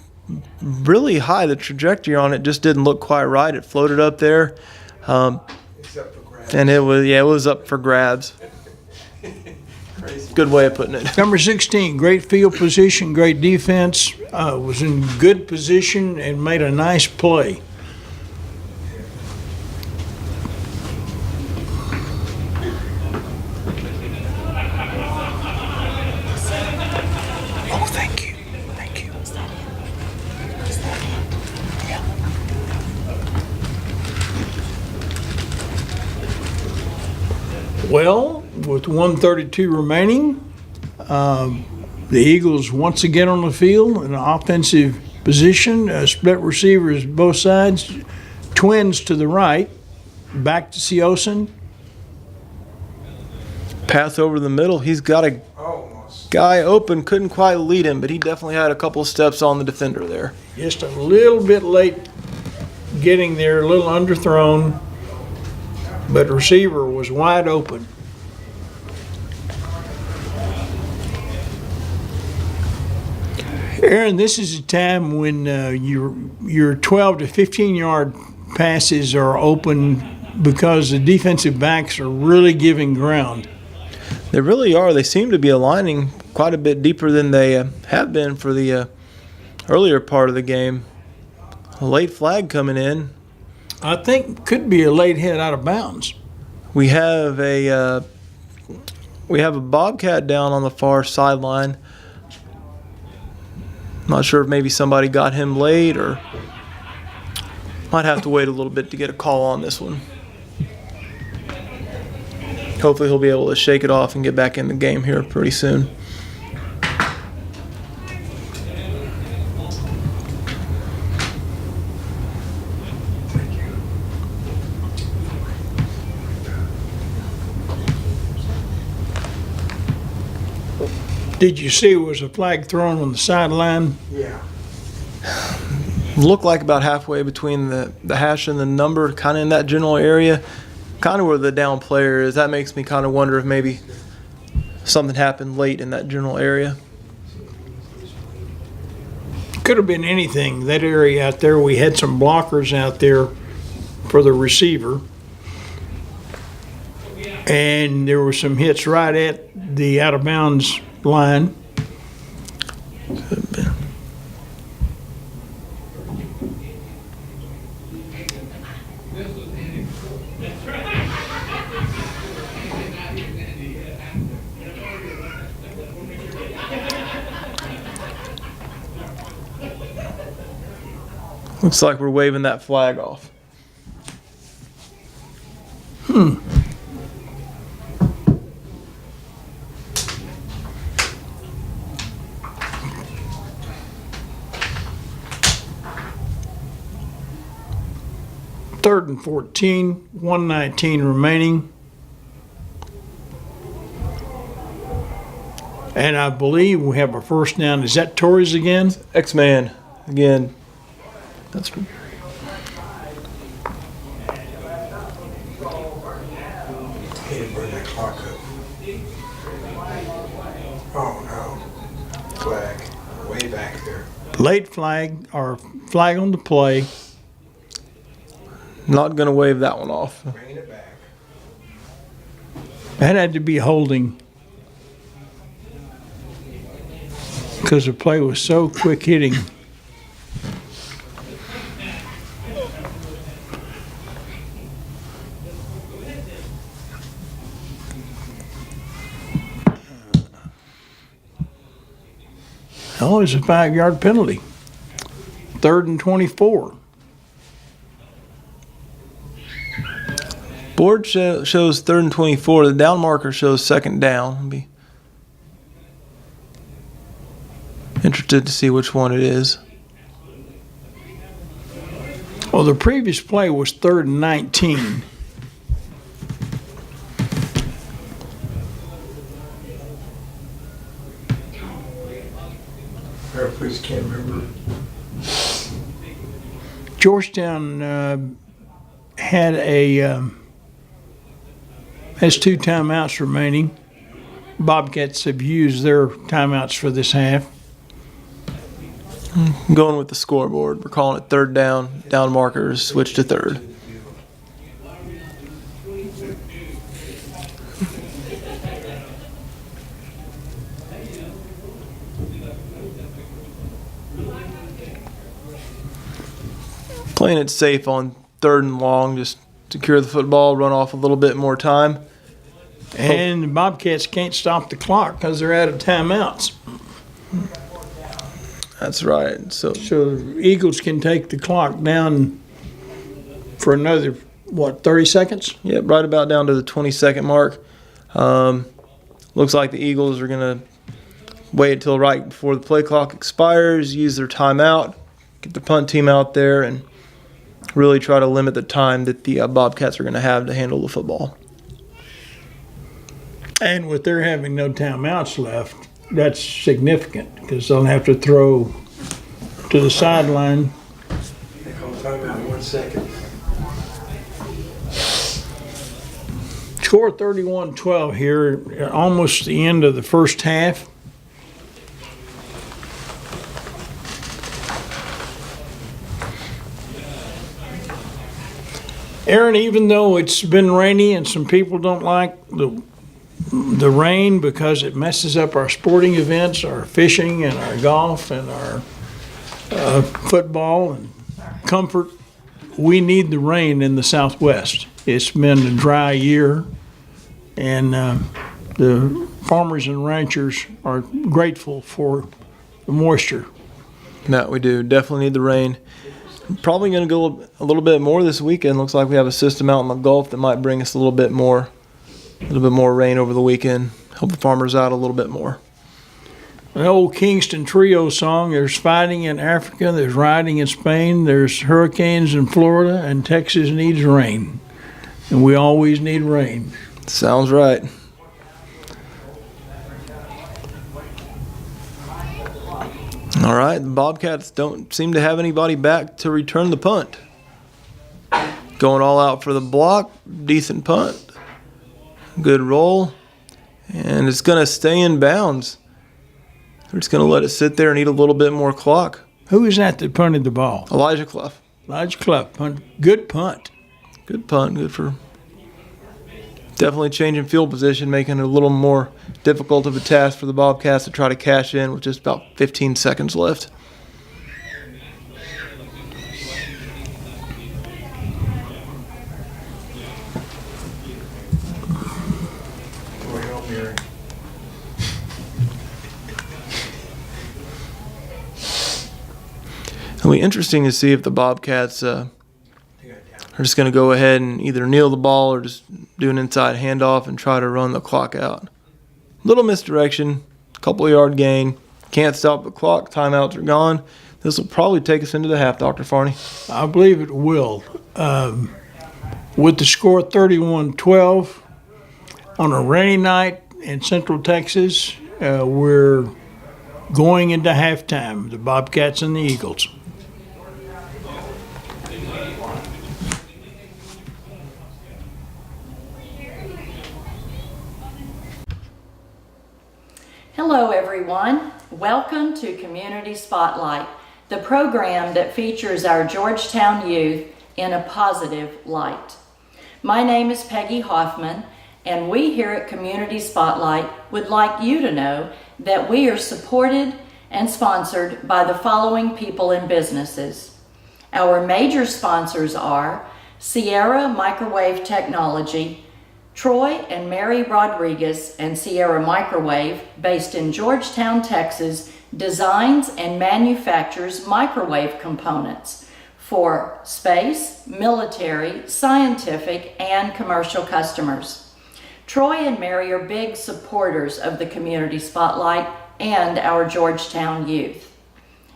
really high. The trajectory on it just didn't look quite right. It floated up there, Except for grabs. and it was up for grabs. Crazy. Good way of putting it. Number 16, great field position, great defense, was in good position and made a nice play. Well, with 132 remaining, the Eagles once again on the field in an offensive position, split receivers both sides, twins to the right, back to Seosin. Pass over the middle. He's got a Almost. guy open. Couldn't quite lead him, but he definitely had a couple of steps on the defender there. Just a little bit late getting there, a little underthrown, but the receiver was wide open. Aaron, this is a time when your 12 to 15 yard passes are open because the defensive backs are really giving ground. They really are. They seem to be aligning quite a bit deeper than they have been for the earlier part of the game. A late flag coming in. I think could be a late hit out of bounds. We have a Bobcat down on the far sideline. Not sure if maybe somebody got him late or might have to wait a little bit to get a call on this one. Hopefully he'll be able to shake it off and get back in the game here pretty soon. Did you see was a flag thrown on the sideline? Yeah. Looked like about halfway between the hash and the number, kind of in that general area, kind of where the down player is. That makes me kind of wonder if maybe something happened late in that general area. Could have been anything. That area out there, we had some blockers out there for the receiver. And there were some hits right at the out of bounds line. Could have been. Looks like we're waving that flag off. Third and 14, 119 remaining. And I believe we have a first down. Is that Torres again? X-Man again. That's Can't bring that clock up. Oh no. Flag. Way back there. Late flag or flag on the play. not going to wave that one off. Bringing it back. That had to be holding because the play was so quick hitting. Oh, it's a 5-yard penalty. 3rd and 24. Board shows 3rd and 24. The down marker shows 2nd down. I'll be interested to see which one it is. Well, the previous play was 3rd and 19. Please can't remember. Georgetown had has 2 timeouts remaining. Bobcats have used their timeouts for this half. I'm going with the scoreboard. We're calling it 3rd down. Down markers switch to 3rd. Playing it safe on 3rd and long, just secure the football, run off a little bit more time. And the Bobcats can't stop the clock because they're out of timeouts. That's right. So the Eagles can take the clock down for another, 30 seconds? yeah, right about down to the 20-second mark. Looks like the Eagles are going to wait until right before the play clock expires, use their timeout, get the punt team out there, and really try to limit the time that the Bobcats are going to have to handle the football. And with their having no timeouts left, that's significant because they'll have to throw to the sideline. They call timeout in 1 second. Score 31-12 here, almost the end of the first half. Aaron, even though it's been rainy and some people don't like the rain because it messes up our sporting events, our fishing and our golf and our football and comfort, we need the rain in the Southwest. It's been a dry year, and the farmers and ranchers are grateful for the moisture. No, we do. Definitely need the rain. Probably going to go a little bit more this weekend. Looks like we have a system out in the Gulf that might bring us a little bit more rain over the weekend. Help the farmers out a little bit more. The old Kingston Trio song, there's fighting in Africa, there's rioting in Spain, there's hurricanes in Florida, and Texas needs rain. And we always need rain. Sounds right. All right, the Bobcats don't seem to have anybody back to return the punt. Going all out for the block, decent punt, good roll, and it's going to stay in bounds. They're just going to let it sit there and eat a little bit more clock. Who is that punted the ball? Elijah Clough. Elijah Clough. Good punt. Good punt, good for definitely changing field position, making it a little more difficult of a task for the Bobcats to try to cash in with just about 15 seconds left. Boy, help me, Aaron. It'll be interesting to see if the Bobcats are just going to go ahead and either kneel the ball or just do an inside handoff and try to run the clock out. Little misdirection, couple yard gain, can't stop the clock, timeouts are gone. This will probably take us into the half, Dr. Farney. I believe it will. With the score 31-12 on a rainy night in Central Texas, we're going into halftime, the Bobcats and the Eagles. Hello, everyone. Welcome to Community Spotlight, the program that features our Georgetown youth in a positive light. My name is Peggy Hoffman, and we here at Community Spotlight would like you to know that we are supported and sponsored by the following people and businesses. Our major sponsors are Sierra Microwave Technology, Troy and Mary Rodriguez and Sierra Microwave, based in Georgetown, Texas, designs and manufactures microwave components for space, military, scientific, and commercial customers. Troy and Mary are big supporters of the Community Spotlight and our Georgetown youth.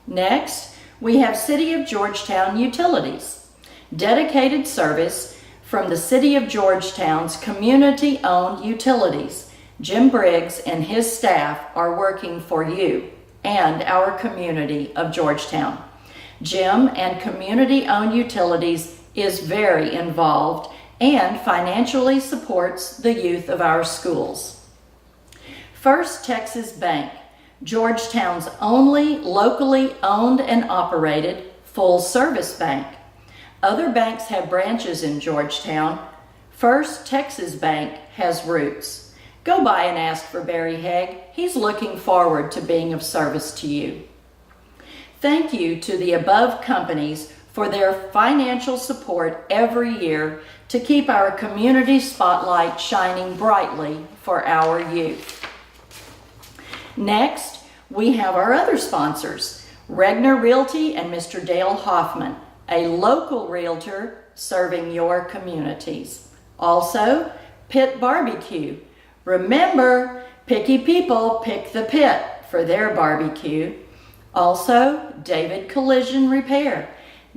Next, we have City of Georgetown Utilities, dedicated service from the City of Georgetown's community-owned utilities. Jim Briggs and his staff are working for you and our community of Georgetown. Jim and community-owned utilities is very involved and financially supports the youth of our schools. First Texas Bank, Georgetown's only locally owned and operated full-service bank. Other banks have branches in Georgetown. First Texas Bank has roots. Go by and ask for Barry Haig. He's looking forward to being of service to you. Thank you to the above companies for their financial support every year to keep our community spotlight shining brightly for our youth. Next, we have our other sponsors, Regner Realty and Mr. Dale Hoffman, a local realtor serving your communities. Also, Pitt Barbecue, Remember, picky people pick the pit for their barbecue. Also, David Collision Repair.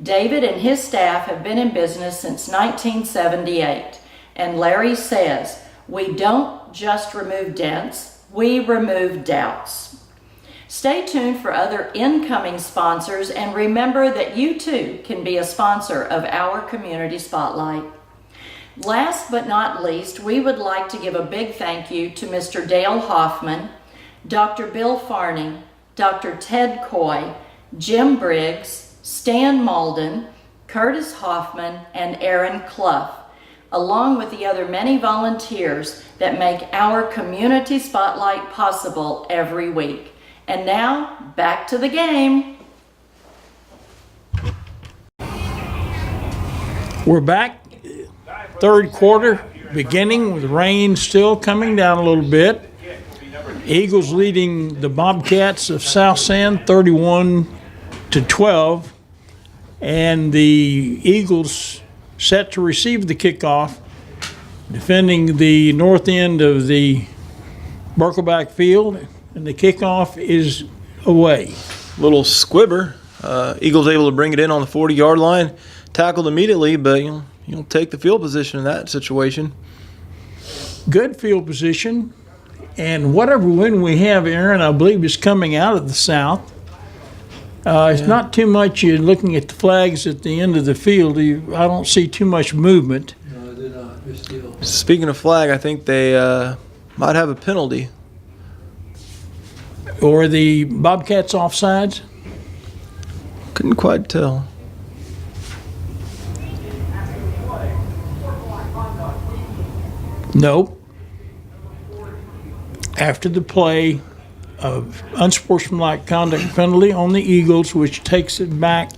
David and his staff have been in business since 1978. And Larry says, we don't just remove dents, we remove doubts. Stay tuned for other incoming sponsors, and remember that you too can be a sponsor of our Community Spotlight. Last but not least, we would like to give a big thank you to Mr. Dale Hoffman, Dr. Bill Farney, Dr. Ted Coy, Jim Briggs, Stan Malden, Curtis Hoffman, and Aaron Clough, along with the other many volunteers that make our Community Spotlight possible every week. And now, back to the game. We're back. Third quarter, beginning with rain still coming down a little bit. Eagles leading the Bobcats of South San 31-12. And the Eagles set to receive the kickoff, defending the north end of the Barkelback field. And the kickoff is away. Little squibber. Eagles able to bring it in on the 40-yard line. Tackled immediately, but you'll take the field position in that situation. Good field position. And whatever wind we have, Aaron, I believe is coming out of the south. It's not too much. You're looking at the flags at the end of the field. I don't see too much movement. No, they're not. They're still. Speaking of flag, I think they might have a penalty. Or the Bobcats offsides? Couldn't quite tell. Nope. After the play of unsportsmanlike conduct penalty on the Eagles, which takes it back.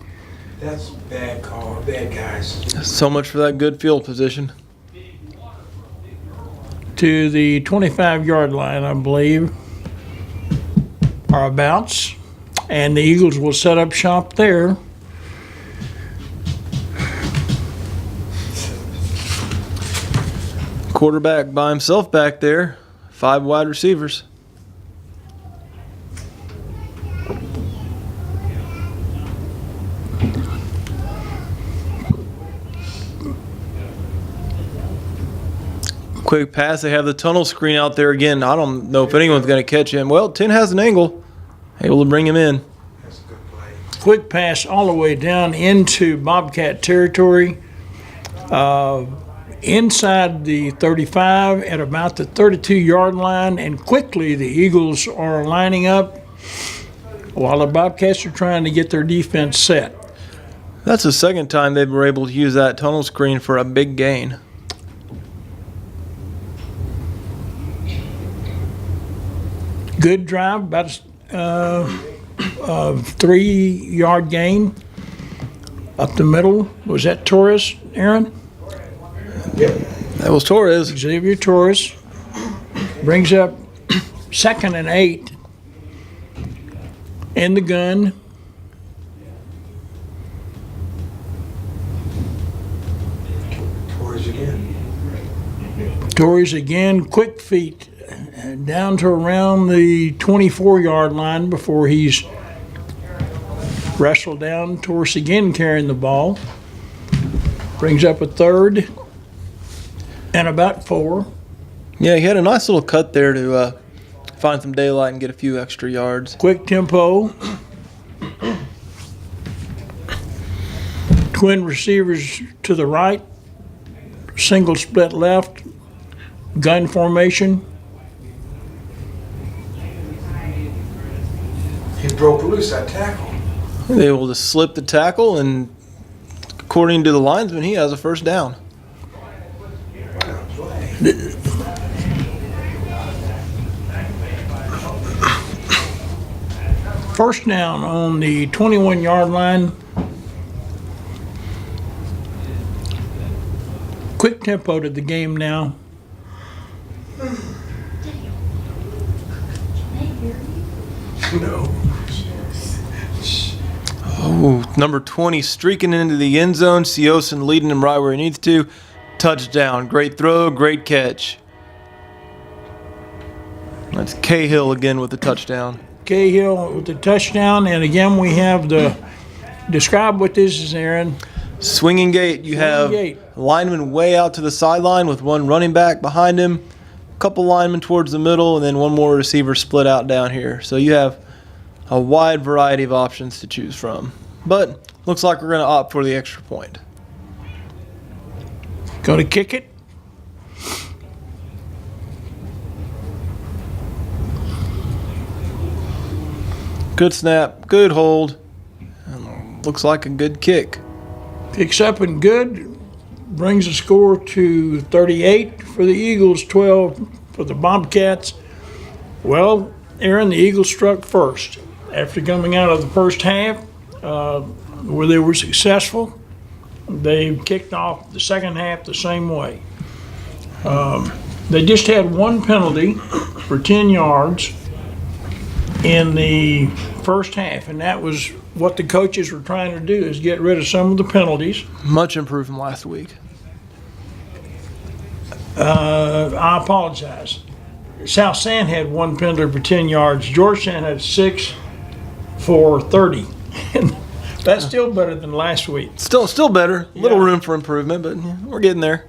That's bad call. Bad guys. So much for that good field position. To the 25-yard line, I believe, or abouts. And the Eagles will set up shop there. Quarterback by himself back there. 5 wide receivers. Quick pass. They have the tunnel screen out there again. I don't know if anyone's going to catch him. Well, 10 has an angle. Able to bring him in. That's a good play. Quick pass all the way down into Bobcat territory. Inside the 35 at about the 32-yard line, and quickly the Eagles are lining up while the Bobcats are trying to get their defense set. That's the second time they were able to use that tunnel screen for a big gain. Good drive, about a 3-yard gain up the middle. Was that Torres, Aaron? Yep. That was Torres. Xavier Torres brings up 2nd and 8 in the gun. Torres again. Torres again, quick feet down to around the 24-yard line before he's wrestled down. Torres again carrying the ball. Brings up a 3rd and about 4. Yeah, he had a nice little cut there to find some daylight and get a few extra yards. Quick tempo. Twin receivers to the right. Single split left. Gun formation. He broke loose that tackle. They were able to slip the tackle, and according to the linesman, he has a first down. First down on the 21-yard line. Quick tempo to the game now. No. Oh, number 20 streaking into the end zone. Siosin leading him right where he needs to. Touchdown. Great throw, great catch. That's Cahill again with the touchdown. Cahill with the touchdown. And again, we have describe what this is, Aaron. Swinging gate. You have gate. lineman way out to the sideline with one running back behind him, a couple linemen towards the middle, and then one more receiver split out down here. So you have a wide variety of options to choose from. But looks like we're going to opt for the extra point. Going to kick it. Good snap, good hold. Looks like a good kick. Picks up and good. Brings the score to 38 for the Eagles, 12 for the Bobcats. Well, Aaron, the Eagles struck first. After coming out of the first half, where they were successful, they kicked off the second half the same way. They just had one penalty for 10 yards in the first half, and that was what the coaches were trying to do, is get rid of some of the penalties. Much improved from last week. I apologize. South San had one penalty for 10 yards. Georgetown had 6 for 30. And that's still better than last week. Still better. A little Yeah. room for improvement, but yeah, we're getting there.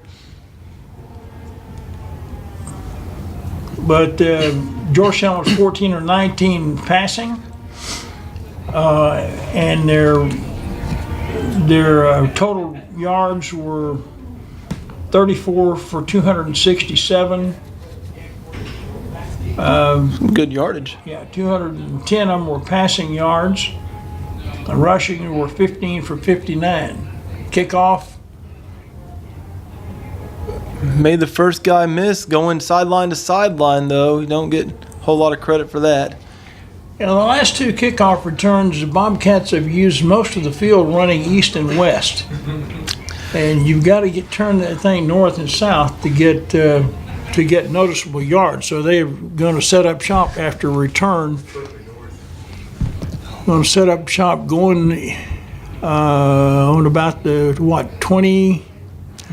But Georgetown was 14 or 19 passing, and their total yards were 34 for 267. Good yardage. Yeah, 210 of them were passing yards. The rushing were 15 for 59. Kickoff, Made the first guy miss going sideline to sideline, though. You don't get a whole lot of credit for that. in the last two kickoff returns, the Bobcats have used most of the field running east and west. And you've got to turn that thing north and south to get noticeable yards. So they're going to set up shop after return. Going to set up shop going on about the 20.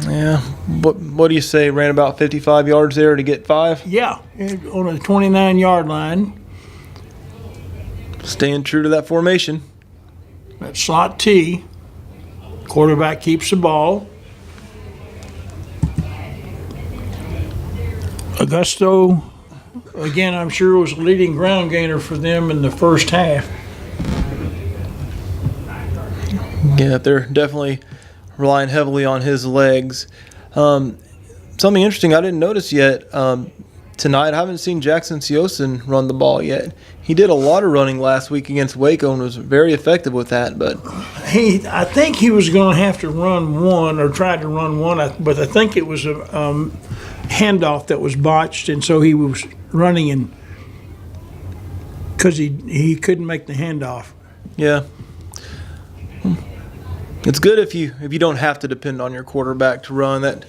Yeah. What do you say? Ran about 55 yards there to get 5? Yeah, on the 29-yard line. Staying true to that formation. That slot T. Quarterback keeps the ball. Augusto, again, I'm sure was the leading ground gainer for them in the first half. Yeah, they're definitely relying heavily on his legs. Something interesting I didn't notice yet. Tonight, I haven't seen Jackson Siosin run the ball yet. He did a lot of running last week against Waco and was very effective with that. But I think he was going to have to run one or try to run one, but I think it was a handoff that was botched, and so he was running in because he couldn't make the handoff. yeah, it's good if you don't have to depend on your quarterback to run. That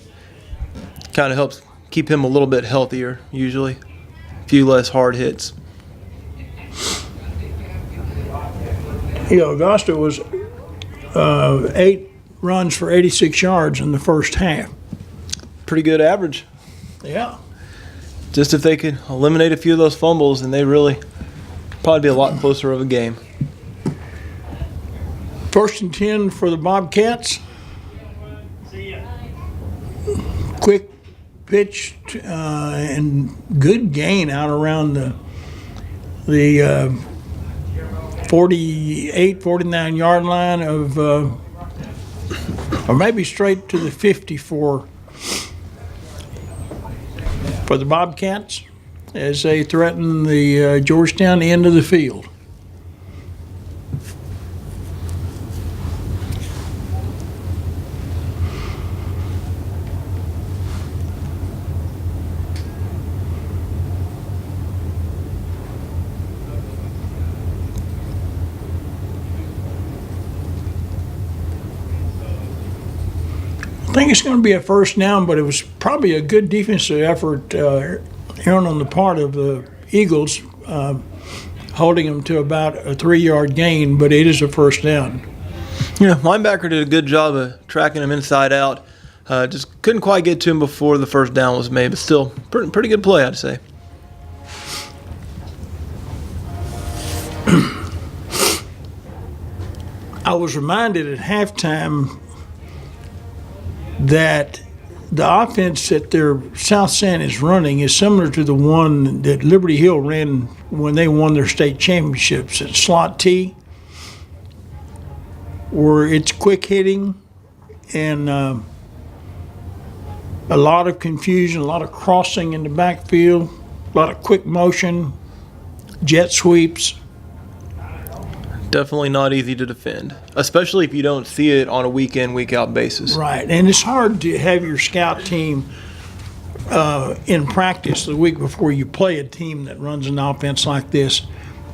kind of helps keep him a little bit healthier. Usually, a few less hard hits. Augusta was 8 runs for 86 yards in the first half. Pretty good average. Yeah. Just if they could eliminate a few of those fumbles, and they really probably be a lot closer of a game. 1st and 10 for the Bobcats. Quick pitch and good gain out around the 48, 49-yard line of, or maybe straight to the 50 for the Bobcats as they threaten the Georgetown end of the field. I think it's going to be a first down, but it was probably a good defensive effort, Aaron, on the part of the Eagles, holding them to about a 3-yard gain, but it is a first down. Yeah, linebacker did a good job of tracking him inside out. Just couldn't quite get to him before the first down was made, but still pretty good play, I'd say. I was reminded at halftime that the offense that their South San is running is similar to the one that Liberty Hill ran when they won their state championships at slot T, where it's quick hitting and a lot of confusion, a lot of crossing in the backfield, a lot of quick motion, jet sweeps. Definitely not easy to defend, especially if you don't see it on a week in, week out basis. Right, and it's hard to have your scout team in practice the week before you play a team that runs an offense like this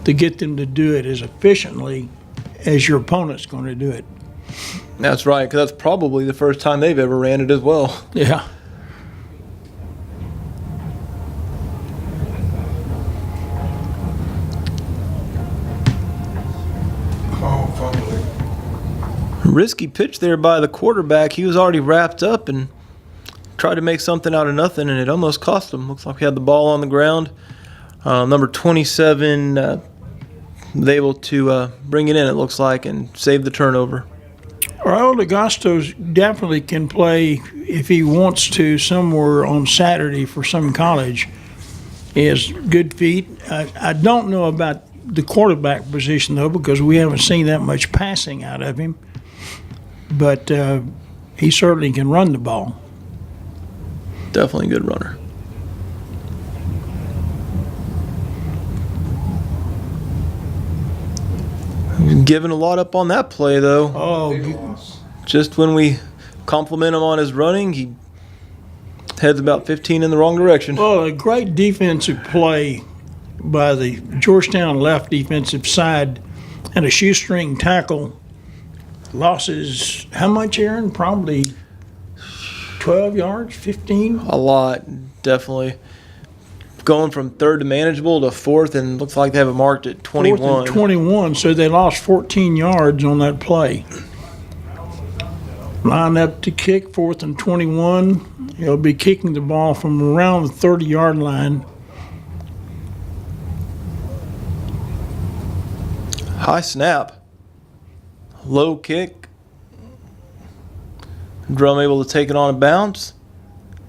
to get them to do it as efficiently as your opponent's going to do it. That's right, because that's probably the first time they've ever ran it as well. Yeah. Oh, fumbling. Risky pitch there by the quarterback. He was already wrapped up and tried to make something out of nothing, and it almost cost him. Looks like he had the ball on the ground. Number 27 was able to bring it in, it looks like, and save the turnover. Raul Agostos definitely can play if he wants to somewhere on Saturday for some college. He has good feet. I don't know about the quarterback position, though, because we haven't seen that much passing out of him. But he certainly can run the ball. Definitely a good runner. Giving a lot up on that play, though. Oh, Big loss. Just when we compliment him on his running, he heads about 15 in the wrong direction. well, a great defensive play by the Georgetown left defensive side and a shoestring tackle. Losses, how much, Aaron? Probably 12 yards, 15? A lot, definitely. Going from third to manageable to fourth, and looks like they have it marked at 21. Fourth and 21, so they lost 14 yards on that play. Line up to kick, 4th and 21. He'll be kicking the ball from around the 30-yard line. High snap. Low kick. Drum able to take it on a bounce.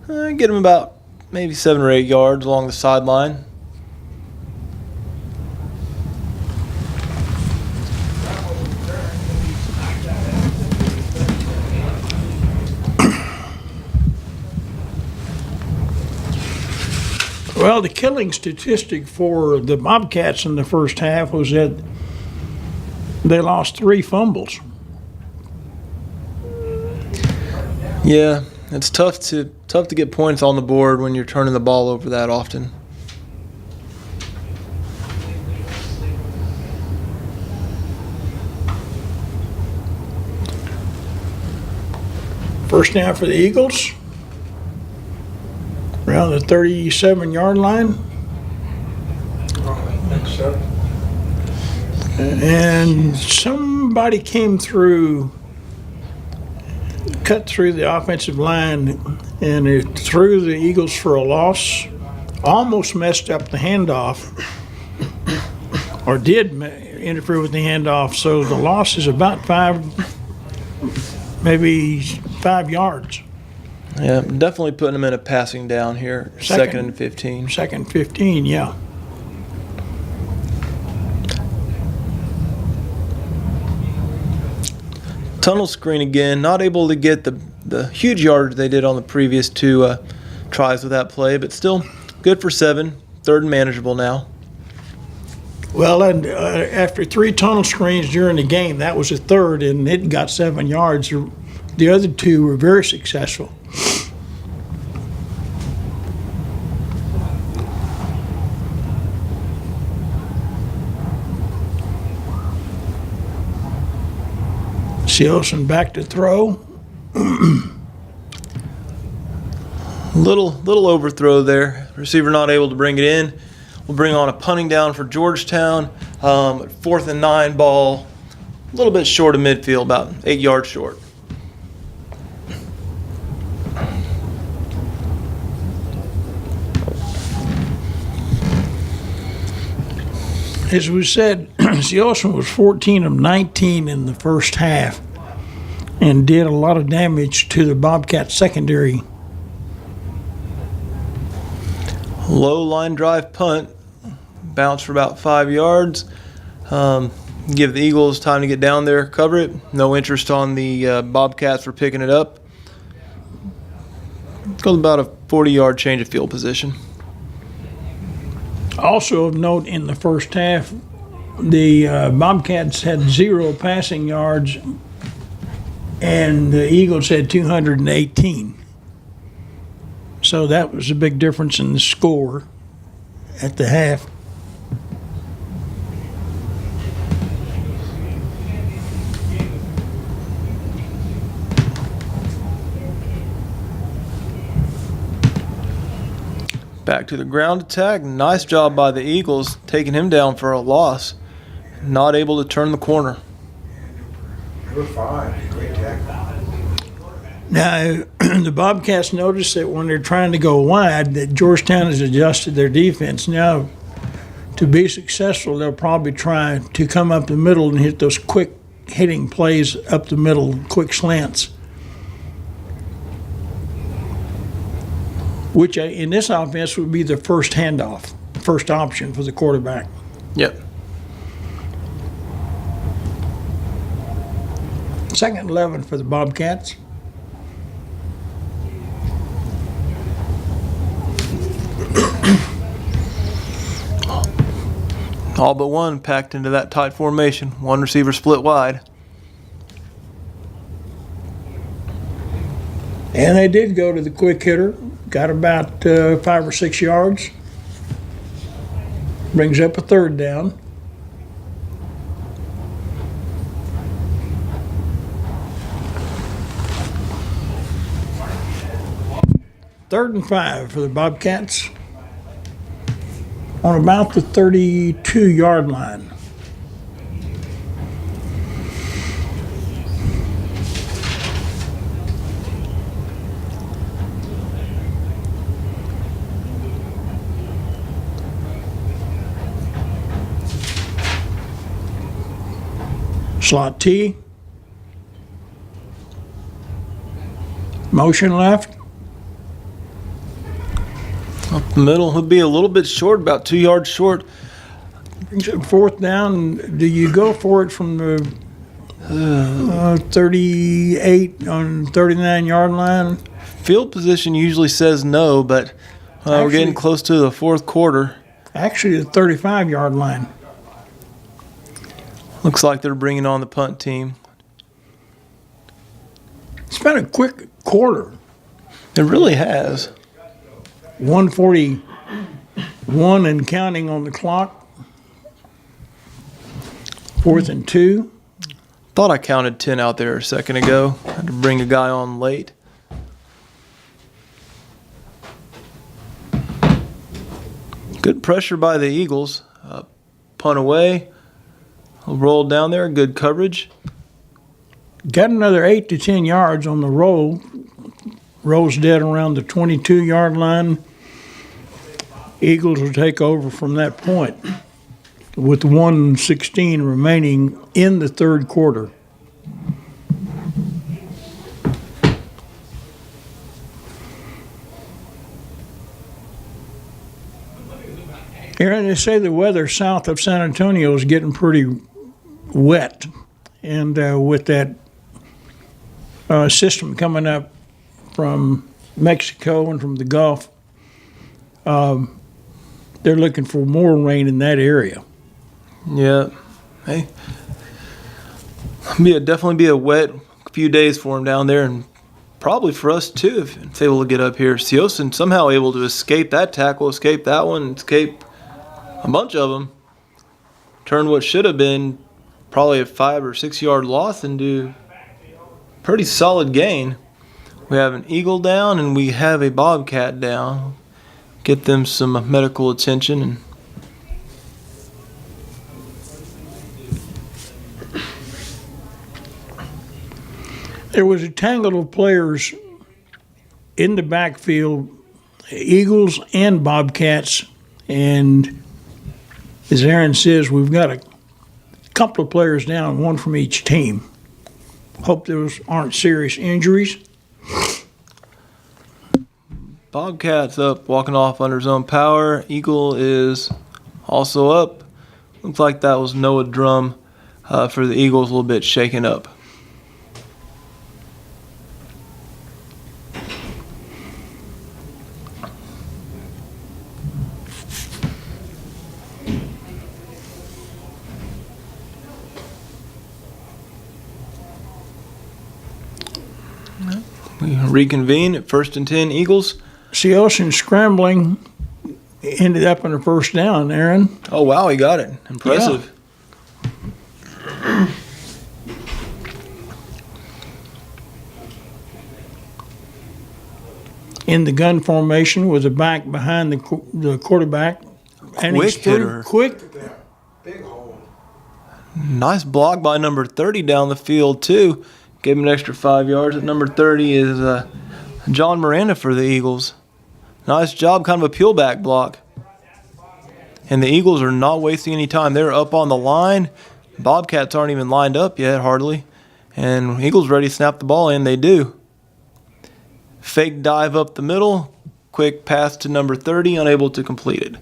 Get him about maybe 7 or 8 yards along the sideline. Well, the killing statistic for the Bobcats in the first half was that they lost 3 fumbles. Yeah, it's tough to get points on the board when you're turning the ball over that often. First down for the Eagles. Around the 37-yard line. Next shot. And somebody came through, cut through the offensive line, and it threw the Eagles for a loss. Almost messed up the handoff, or did interfere with the handoff. So the loss is about 5, maybe 5 yards. Yeah, definitely putting them in a passing down here. Second and 15. Second 15, yeah. Tunnel screen again. Not able to get the huge yardage they did on the previous 2 tries with that play, but still good for 7. 3rd and manageable now. Well, and after 3 tunnel screens during the game, that was a 3rd, and it got 7 yards. The other 2 were very successful. Sealson back to throw. Little overthrow there. Receiver not able to bring it in. We'll bring on a punting down for Georgetown. 4th and 9 ball. A little bit short of midfield, about 8 yards short. as we said, Seosin was 14 of 19 in the first half and did a lot of damage to the Bobcats secondary. Low line drive punt, bounce for about 5 yards. Give the Eagles time to get down there, cover it. No interest on the Bobcats for picking it up. Goes about a 40-yard change of field position. Also of note in the first half, the Bobcats had 0 passing yards and the Eagles had 218. So that was a big difference in the score at the half. Back to the ground attack. Nice job by the Eagles, taking him down for a loss. Not able to turn the corner. Number 5, great tackle. Now, the Bobcats noticed that when they're trying to go wide, that Georgetown has adjusted their defense. Now, to be successful, they'll probably try to come up the middle and hit those quick hitting plays up the middle, quick slants. Which in this offense would be the first handoff, first option for the quarterback. Yep. Second and 11 for the Bobcats. All but one packed into that tight formation. One receiver split wide. And they did go to the quick hitter. Got about 5 or 6 yards. Brings up a third down. Third and 5 for the Bobcats on about the 32-yard line. Slot T. Motion left. Up the middle would be a little bit short, about 2 yards short. Fourth down. Do you go for it from the 38 on 39-yard line? Field position usually says no, but we're getting Actually- close to the fourth quarter. Actually, the 35-yard line. Looks like they're bringing on the punt team. It's been a quick quarter. It really has. 141 and counting on the clock. 4th and 2. Thought I counted 10 out there a second ago. Had to bring a guy on late. Good pressure by the Eagles. Punt away. Roll down there. Good coverage. Got another 8 to 10 yards on the roll. Rolls dead around the 22-yard line. Eagles will take over from that point with 1:16 remaining in the third quarter. Aaron, they say the weather south of San Antonio is getting pretty wet, and with that system coming up from Mexico and from the Gulf, they're looking for more rain in that area. Yeah. Hey. Definitely be a wet few days for him down there, and probably for us too if it's able to get up here. Seosin somehow able to escape that tackle, escape that one, escape a bunch of them. Turn what should have been probably a 5 or 6 yard loss into pretty solid gain. We have an Eagle down and we have a Bobcat down. Get them some medical attention. And there was a tangle of players in the backfield, Eagles and Bobcats, and as Aaron says, we've got a couple of players down, one from each team. Hope those aren't serious injuries. Bobcats up, walking off under his own power. Eagle is also up. Looks like that was Noah Drum for the Eagles, a little bit shaken up. We reconvene at 1st and 10 Eagles. Ocean scrambling ended up in a first down, Aaron. Oh, wow, he got it. Impressive. In the gun formation with a back behind the quarterback. And Quick he's through hitter. quick. Big hole. Nice block by number 30 down the field, too. Gave him an extra 5 yards. At number 30 is John Miranda for the Eagles. Nice job, kind of a peel back block. And the Eagles are not wasting any time. They're up on the line. Bobcats aren't even lined up yet, hardly. And Eagles ready to snap the ball in. They do. Fake dive up the middle. Quick pass to number 30, unable to complete it.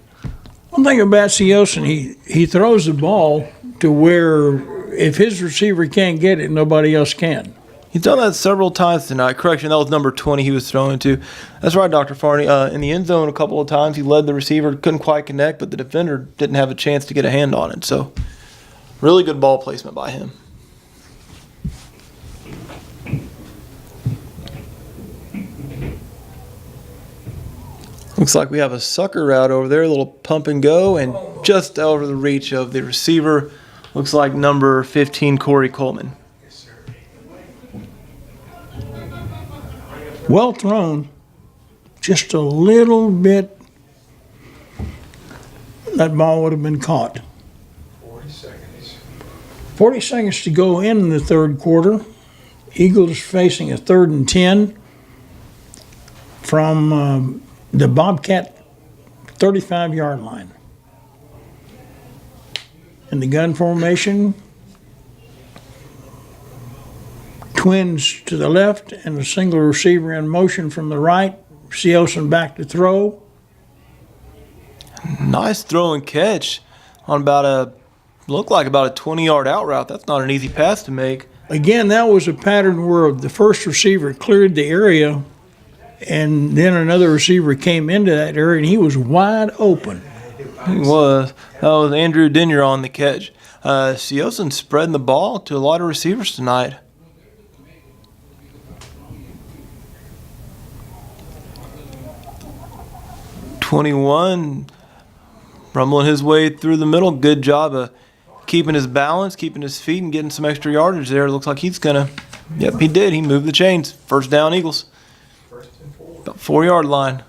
One thing about Ocean, he throws the ball to where if his receiver can't get it, nobody else can. He's done that several times tonight. Correction, that was number 20 he was throwing to. That's right, Dr. Farney. In the end zone a couple of times, he led the receiver, couldn't quite connect, but the defender didn't have a chance to get a hand on it. So, really good ball placement by him. Looks like we have a sucker route over there, a little pump and go, and just over the reach of the receiver. Looks like number 15, Corey Coleman. Yes, sir. Well thrown. Just a little bit. That ball would have been caught. 40 seconds. 40 seconds to go in the third quarter. Eagles facing a 3rd and 10 from the Bobcat 35-yard line. In the gun formation, twins to the left and a single receiver in motion from the right. Ocean back to throw. Nice throw and catch on looked like about a 20-yard out route. That's not an easy pass to make. Again, that was a pattern where the first receiver cleared the area and then another receiver came into that area and he was wide open. He was. That was Andrew Denyer on the catch. Siosen spreading the ball to a lot of receivers tonight. .21, rumbling his way through the middle. Good job of keeping his balance, keeping his feet, and getting some extra yardage there. Looks like he's gonna. Yep, he did. He moved the chains. First down, Eagles. First and 4. About 4-yard line.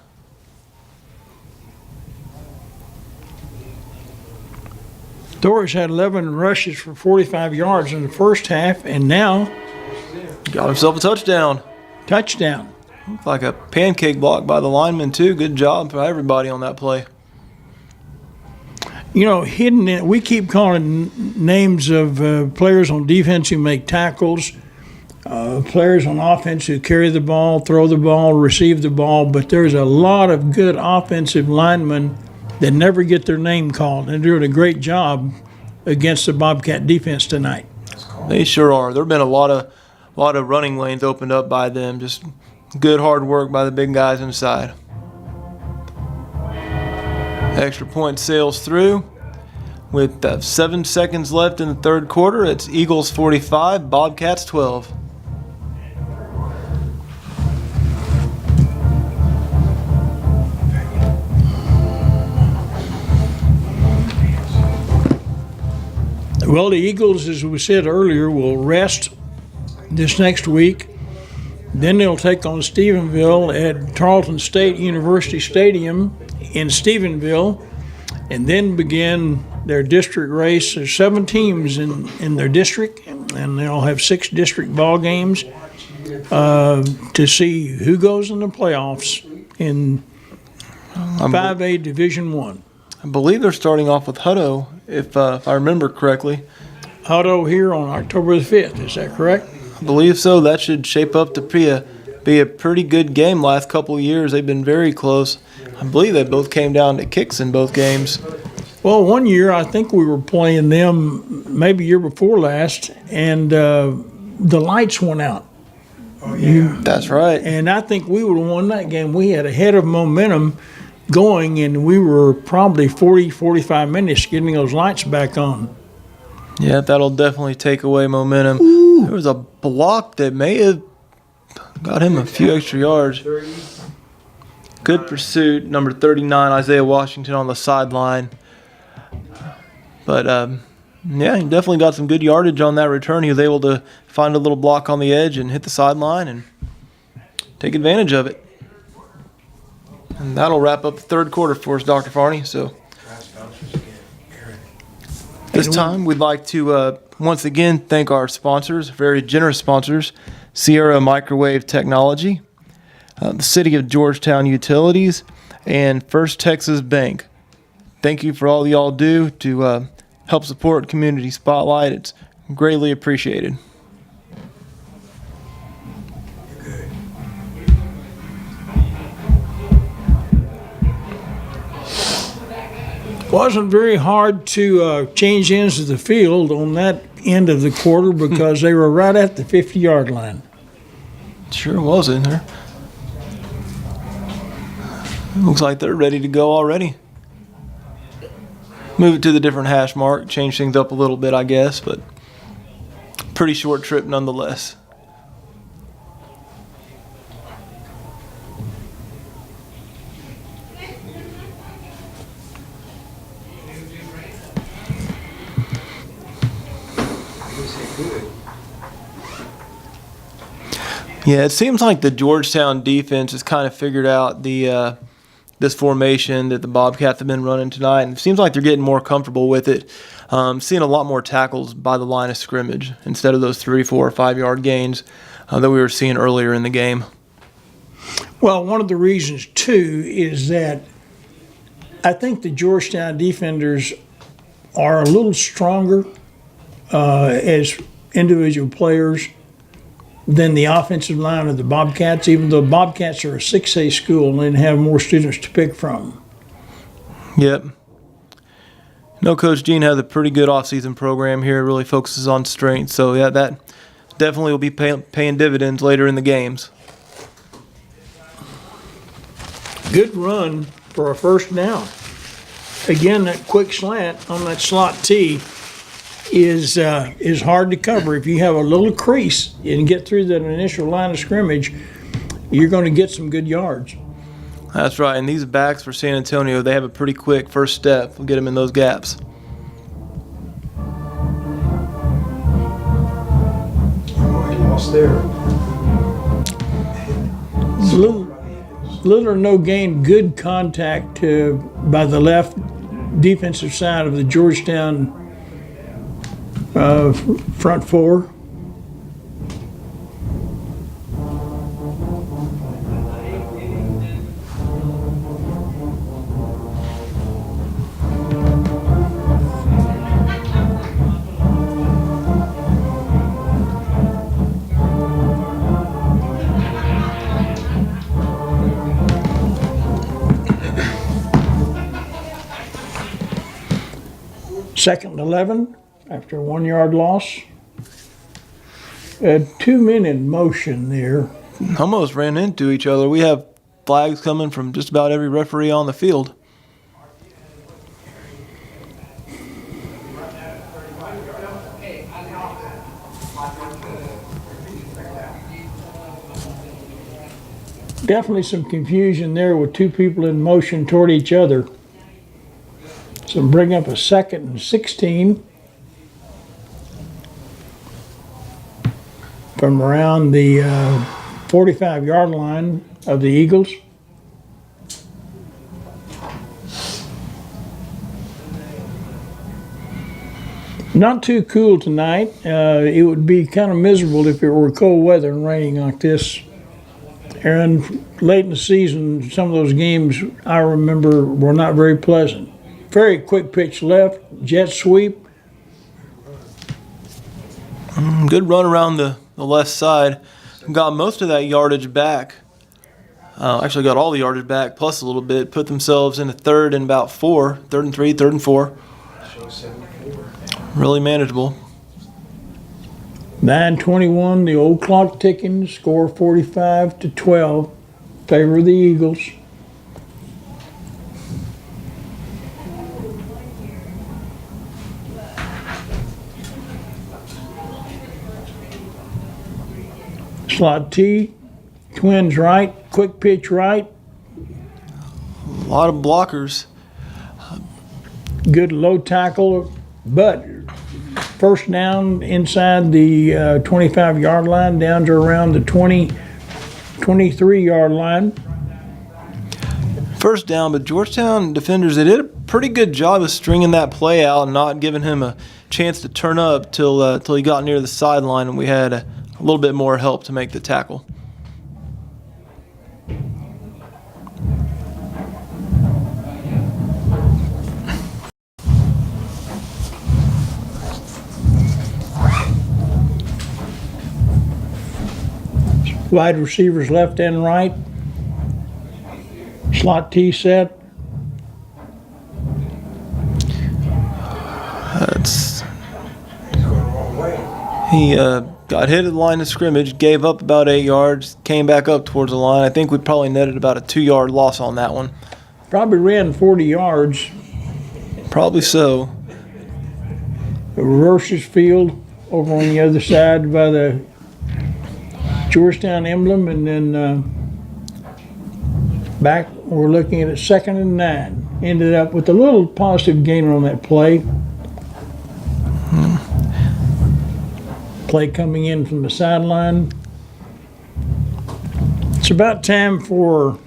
Doris had 11 rushes for 45 yards in the first half, and now Got himself a touchdown. touchdown. Looked like a pancake block by the lineman, too. Good job for everybody on that play. You know, hidden in, we keep calling names of players on defense who make tackles, players on offense who carry the ball, throw the ball, receive the ball, but there's a lot of good offensive linemen that never get their name called, and they're doing a great job against the Bobcat defense tonight. They sure are. There have been a lot of running lanes opened up by them. Just good hard work by the big guys inside. Extra point sails through. With 7 seconds left in the third quarter, it's Eagles 45, Bobcats 12. Well, the Eagles, as we said earlier, will rest this next week. Then they'll take on Stephenville at Tarleton State University Stadium in Stephenville, and then begin their district race. There's 7 teams in their district, and they'll have 6 district ball games to see who goes in the playoffs in 5A Division I. I believe they're starting off with Hutto, if I remember correctly. Hutto here on October the 5th, is that correct? I believe so. That should shape up to be a pretty good game. Last couple of years, they've been very close. I believe they both came down to kicks in both games. Well, one year I think we were playing them, maybe year before last, and the lights went out. Oh, yeah. That's right. And I think we would have won that game. We had a head of momentum going, and we were probably 40, 45 minutes getting those lights back on. Yeah, that'll definitely take away momentum. There was a block that may have got him a few extra yards. Good pursuit, number 39, Isaiah Washington on the sideline. But, yeah, he definitely got some good yardage on that return. He was able to find a little block on the edge and hit the sideline and take advantage of it. And that'll wrap up the third quarter for us, Dr. Farney. So this time we'd like to once again thank our sponsors, very generous sponsors, Sierra Microwave Technology, the City of Georgetown Utilities, and First Texas Bank. Thank you for all y'all do to help support Community Spotlight. It's greatly appreciated. Wasn't very hard to change ends of the field on that end of the quarter because they were right at the 50-yard line. Sure was in there. Looks like they're ready to go already. Move it to the different hash mark, change things up a little bit, I guess, but pretty short trip nonetheless. Yeah, it seems like the Georgetown defense has kind of figured out the this formation that the Bobcats have been running tonight, and it seems like they're getting more comfortable with it. Seeing a lot more tackles by the line of scrimmage instead of those 3, 4, or 5 yard gains that we were seeing earlier in the game. Well, one of the reasons, too, is that I think the Georgetown defenders are a little stronger as individual players than the offensive line of the Bobcats, even though Bobcats are a 6A school and have more students to pick from. Yep. No, Coach Gene has a pretty good offseason program here. It really focuses on strength. So, yeah, that definitely will be paying dividends later in the games. Good run for a first down. Again, that quick slant on that slot T is hard to cover. If you have a little crease and get through that initial line of scrimmage, you're going to get some good yards. That's right, and these backs for San Antonio, they have a pretty quick first step. We'll get them in those gaps. Oh, he lost there. Little or no gain, good contact by the left defensive side of the Georgetown front four. Second and 11 after a 1 yard loss. 2 men in motion there. Almost ran into each other. We have flags coming from just about every referee on the field. Definitely some confusion there with two people in motion toward each other. So bring up a 2nd and 16 from around the 45-yard line of the Eagles. Not too cool tonight. It would be kind of miserable if it were cold weather and raining like this. And late in the season, some of those games I remember were not very pleasant. very quick pitch left, jet sweep. Good run around the left side. Got most of that yardage back. Actually got all the yardage back plus a little bit. Put themselves into third and about 4. 3rd and 3, 3rd and 4. Really manageable. 9:21, the old clock ticking, score 45-12, favor of the Eagles. Slot T, Twins right, quick pitch right, A lot of blockers. good low tackle, but first down inside the 25-yard line, down to around the 23-yard line. First down, but Georgetown defenders, they did a pretty good job of stringing that play out and not giving him a chance to turn up till he got near the sideline, and we had a little bit more help to make the tackle. Wide receivers left and right. Slot T set. He got hit at the line of scrimmage, gave up about 8 yards, came back up towards the line. I think we probably netted about a 2-yard loss on that one. Probably ran 40 yards. Probably so. Reverses field over on the other side by the Georgetown emblem, and then back we're looking at a 2nd and 9. Ended up with a little positive gain on that play. Play coming in from the sideline. It's about time for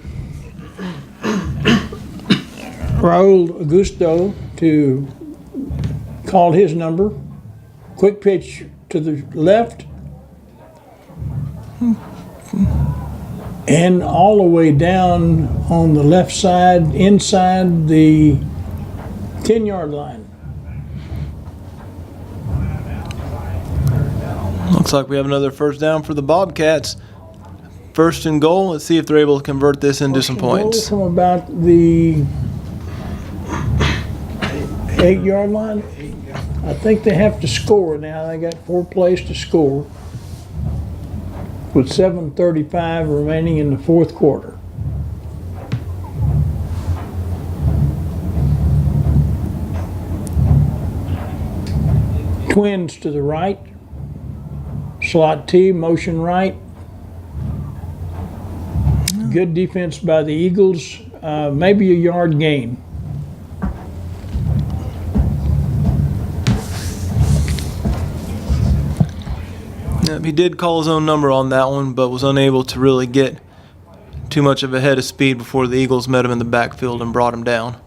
Raul Augusto to call his number. Quick pitch to the left. And all the way down on the left side, inside the 10-yard line. Looks like we have another first down for the Bobcats. 1st and goal. Let's see if they're able to convert this into some points. From about the 8-yard line. I think they have to score now. They got 4 plays to score with 7:35 remaining in the 4th quarter. Twins to the right. Slot T, motion right. Good defense by the Eagles. Maybe a yard gain. Yep, he did call his own number on that one, but was unable to really get too much of a head of speed before the Eagles met him in the backfield and brought him down.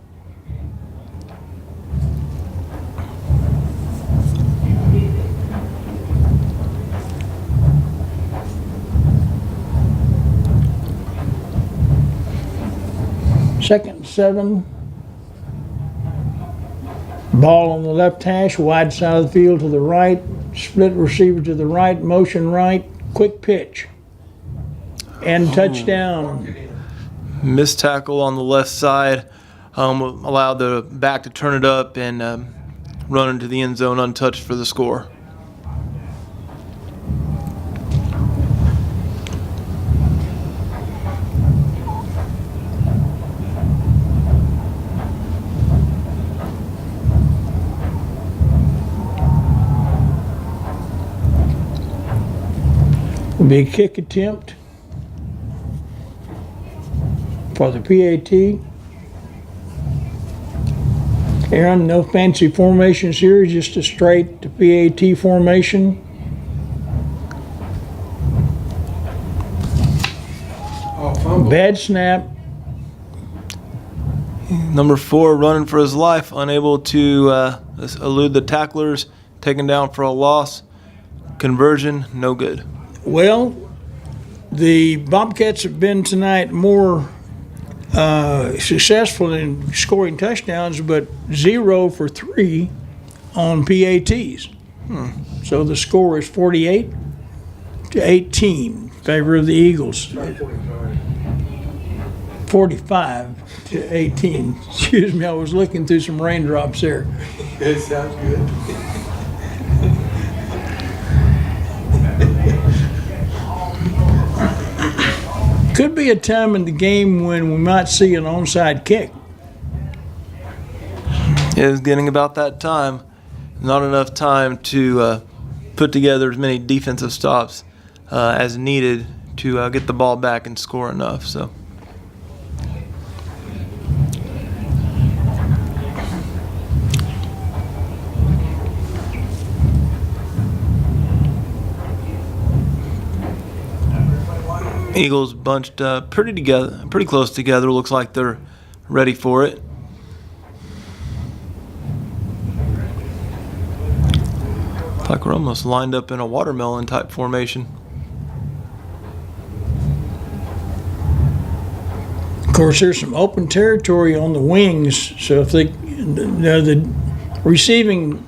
Second and 7. Ball on the left hash, wide side of the field to the right. Split receiver to the right, motion right, quick pitch. And touchdown. Missed tackle on the left side. Allowed the back to turn it up and run into the end zone untouched for the score. Will be a kick attempt for the PAT. Aaron, no fancy formations here, just a straight PAT formation. Oh, fumble. Bad snap. Number 4 running for his life, unable to elude the tacklers, taken down for a loss. Conversion, no good. Well, the Bobcats have been tonight more successful in scoring touchdowns, but 0 for 3 on PATs. So the score is 48-18 in favor of the Eagles. 45-18. Excuse me, I was looking through some raindrops there. It sounds good. Could be a time in the game when we might see an onside kick. It is getting about that time. Not enough time to put together as many defensive stops as needed to get the ball back and score enough. So. Eagles bunched pretty close together. Looks like they're ready for it. Like we're almost lined up in a watermelon type formation. Of course, there's some open territory on the wings, so if the receiving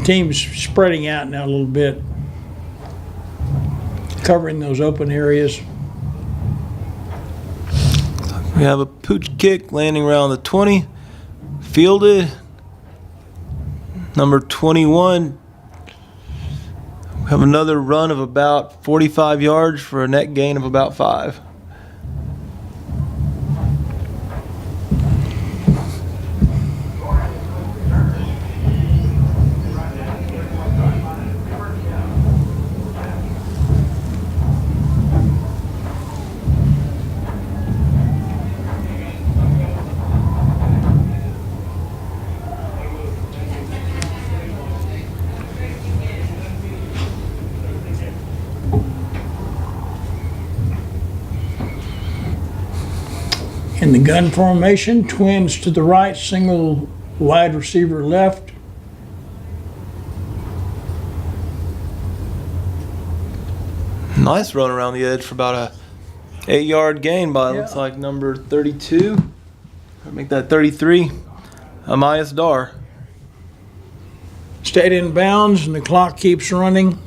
team's spreading out now a little bit, covering those open areas. We have a pooch kick landing around the 20, fielded. Number 21. We have another run of about 45 yards for a net gain of about 5. In the gun formation, twins to the right, single wide receiver left. Nice run around the edge for about a 8-yard gain by looks like number 32. Or make that 33. Amias Dar. Stayed in bounds and the clock keeps running.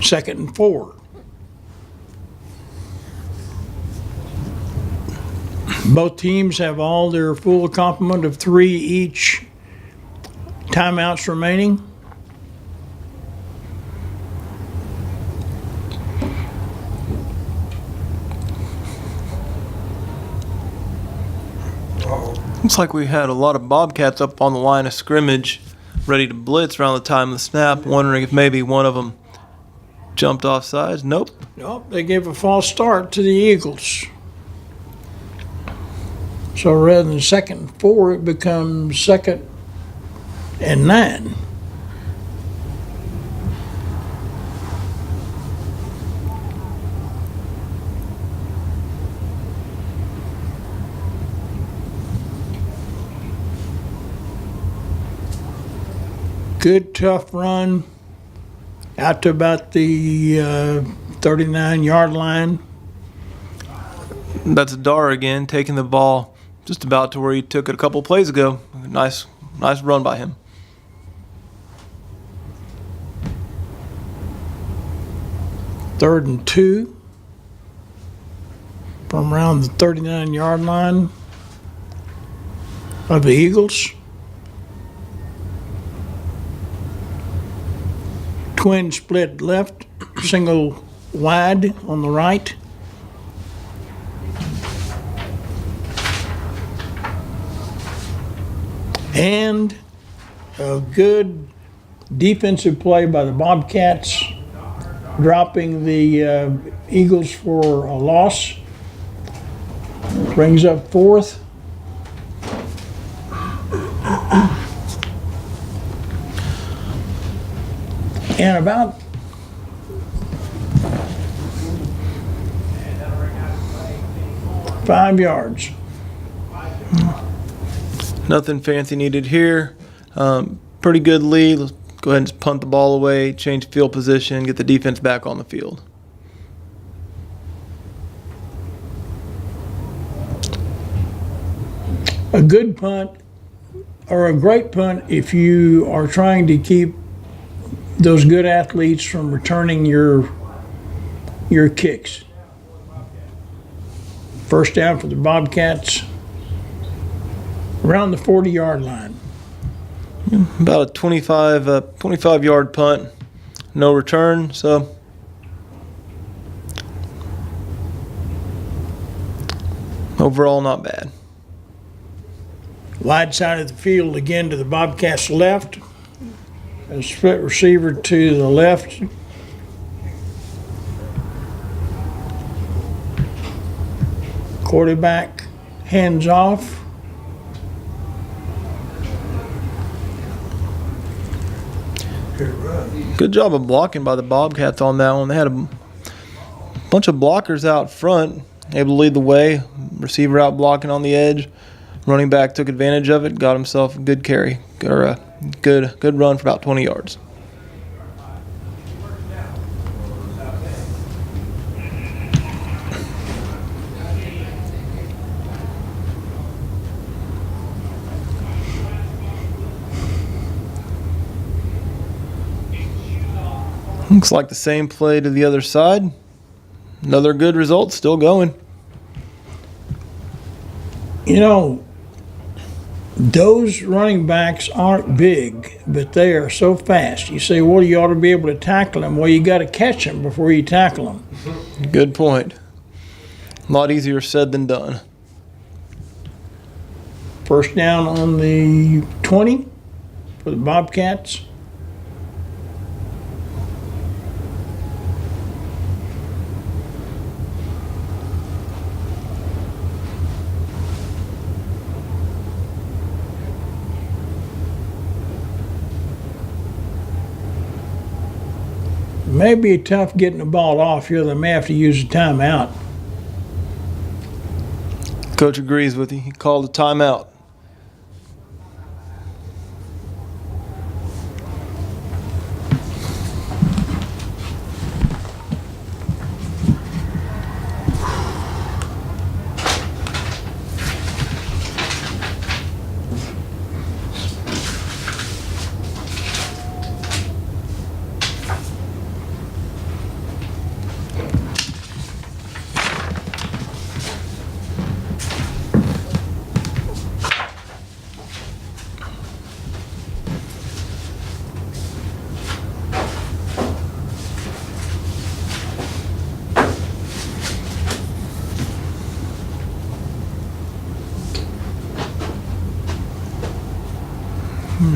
2nd and 4. Both teams have all their full complement of 3 each timeouts remaining. Looks like we had a lot of Bobcats up on the line of scrimmage, ready to blitz around the time of the snap, wondering if maybe one of them jumped off sides. Nope. Nope, they gave a false start to the Eagles. So rather than 2nd and 4, it becomes 2nd and 9. Good tough run out to about the 39-yard line. That's Dar again, taking the ball just about to where he took it a couple plays ago. Nice run by him. Third and 2 from around the 39-yard line of the Eagles. Twin split left, single wide on the right. And a good defensive play by the Bobcats, dropping the Eagles for a loss. Brings up 4th. And about five yards. Nothing fancy needed here. Pretty good lead. Let's go ahead and just punt the ball away, change field position, get the defense back on the field. a good punt or a great punt if you are trying to keep those good athletes from returning your kicks. First down for the Bobcats around the 40-yard line. About a 25-yard punt, no return, so overall not bad. Wide side of the field again to the Bobcats left. A split receiver to the left. Quarterback hands off. Good job of blocking by the Bobcats on that one. They had a bunch of blockers out front, able to lead the way. Receiver out blocking on the edge. Running back took advantage of it, got himself a good carry, or a good run for about 20 yards. Looks like the same play to the other side. Another good result, still going. You know, those running backs aren't big, but they are so fast. You say, well, you ought to be able to tackle them. Well, you got to catch them before you tackle them. Good point. A lot easier said than done. First down on the 20 for the Bobcats. May be tough getting the ball off here. They may have to use a timeout. Coach agrees with you. He called a timeout.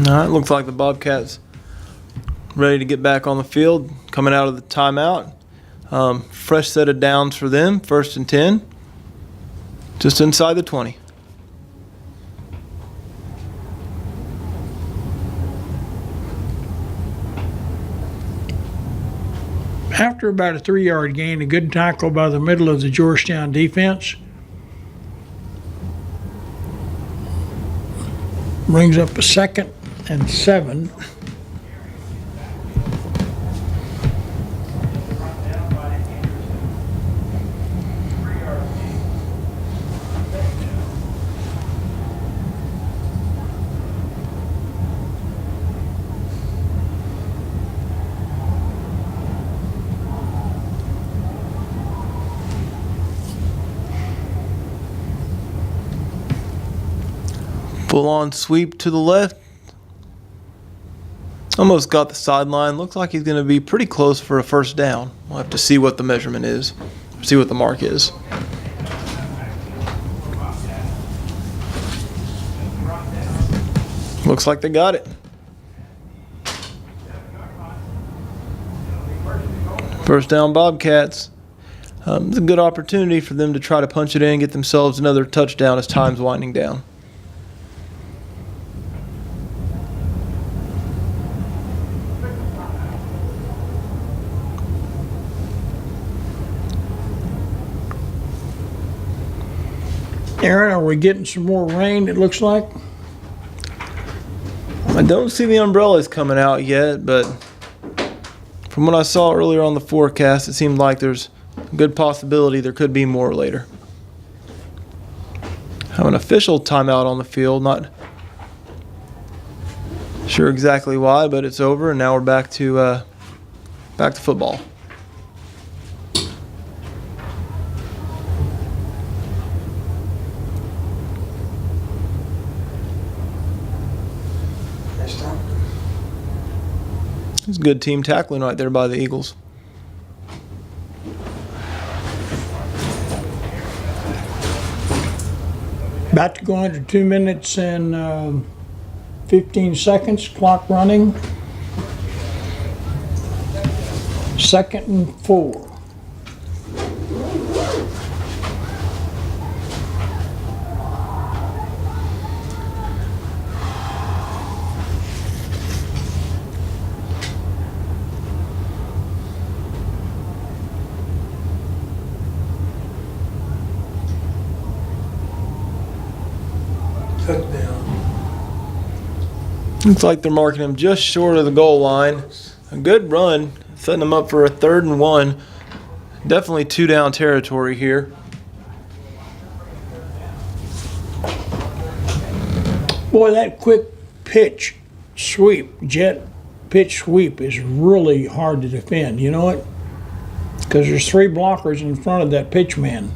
All right, looks like the Bobcats ready to get back on the field, coming out of the timeout. Fresh set of downs for them, 1st and 10, just inside the 20. After about a 3-yard gain, a good tackle by the middle of the Georgetown defense. Brings up a 2nd and 7. Full-on sweep to the left. Almost got the sideline. Looks like he's going to be pretty close for a 1st down. We'll have to see what the measurement is, see what the mark is. Looks like they got it. 1st down Bobcats. It's a good opportunity for them to try to punch it in, get themselves another touchdown as time's winding down. Aaron, are we getting some more rain, it looks like? I don't see the umbrellas coming out yet, but from what I saw earlier on the forecast, it seemed like there's a good possibility there could be more later. have an official timeout on the field. Not sure exactly why, but it's over, and now we're back to football. Nice stop. It's good team tackling right there by the Eagles. About to go under 2 minutes and 15 seconds, clock running. 2nd and 4. Touchdown. Looks like they're marking him just short of the goal line. A good run, setting them up for a 3rd and 1. Definitely 2-down territory here. Boy, that quick pitch sweep, jet pitch sweep is really hard to defend. You know it? Because there's 3 blockers in front of that pitch man.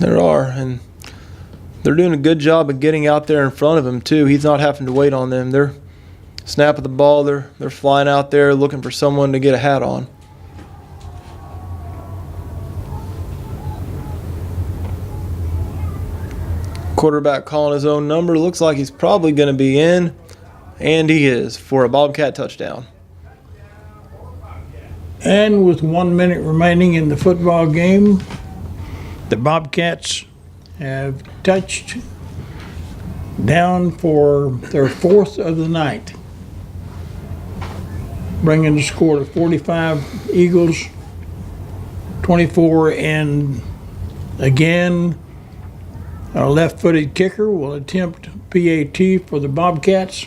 There are, and they're doing a good job of getting out there in front of him too. He's not having to wait on them. They're snapping the ball. They're flying out there looking for someone to get a hat on. Quarterback calling his own number. Looks like he's probably going to be in, and he is, for a Bobcat touchdown. And with 1 minute remaining in the football game, the Bobcats have touched down for their 4th of the night, bringing the score to 45 Eagles, 24, and again, our left-footed kicker will attempt PAT for the Bobcats.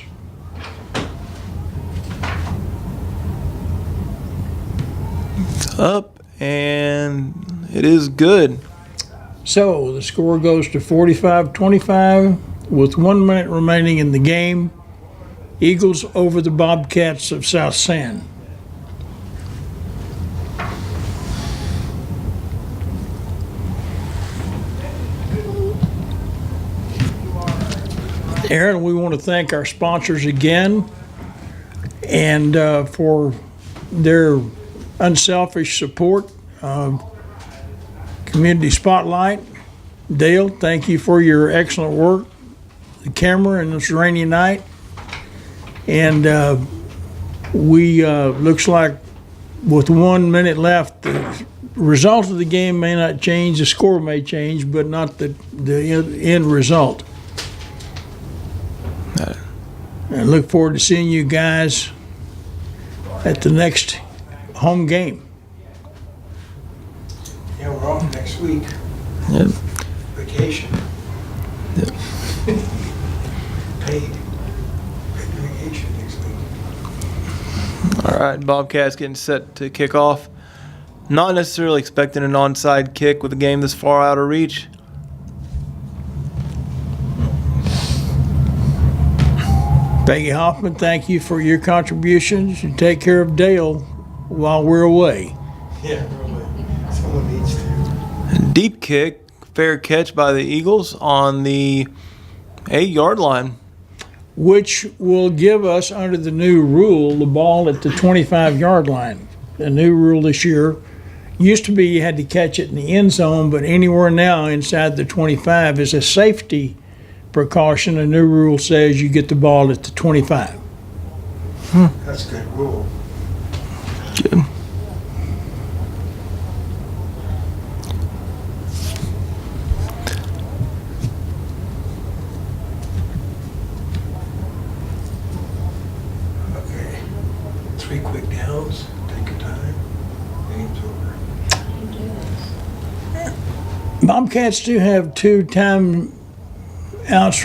Up, and it is good. So the score goes to 45-25 with 1 minute remaining in the game. Eagles over the Bobcats of South San. Aaron, we want to thank our sponsors again and for their unselfish support. Community Spotlight. Dale, thank you for your excellent work. The camera in this rainy night. And we looks like with 1 minute left, the result of the game may not change. The score may change, but not the end result. And look forward to seeing you guys at the next home game. Yeah, we're off next week. Yep. Vacation. Yep. Paid vacation next week. All right, Bobcats getting set to kick off. Not necessarily expecting an onside kick with a game this far out of reach. Peggy Hoffman, thank you for your contributions, and take care of Dale while we're away. Yeah, really. Someone needs to. Deep kick, fair catch by the Eagles on the 8-yard line. Which will give us, under the new rule, the ball at the 25-yard line. The new rule this year used to be you had to catch it in the end zone, but anywhere now inside the 25 is a safety precaution. The new rule says you get the ball at the 25. That's a good rule. Good. Okay. 3 quick downs. Take your time. Game's over. Bobcats do have 2 timeouts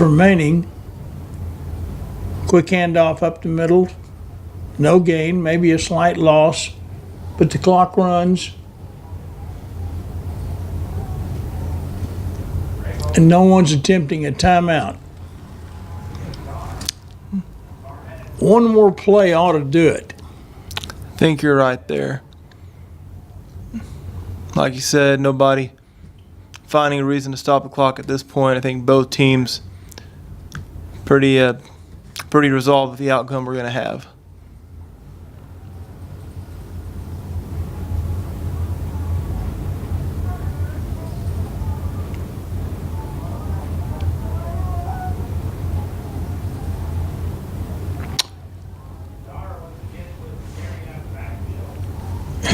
remaining. Quick handoff up the middle. No gain, maybe a slight loss, but the clock runs. And no one's attempting a timeout. One more play ought to do it. I think you're right there. Like you said, nobody finding a reason to stop the clock at this point. I think both teams pretty resolved with the outcome we're going to have.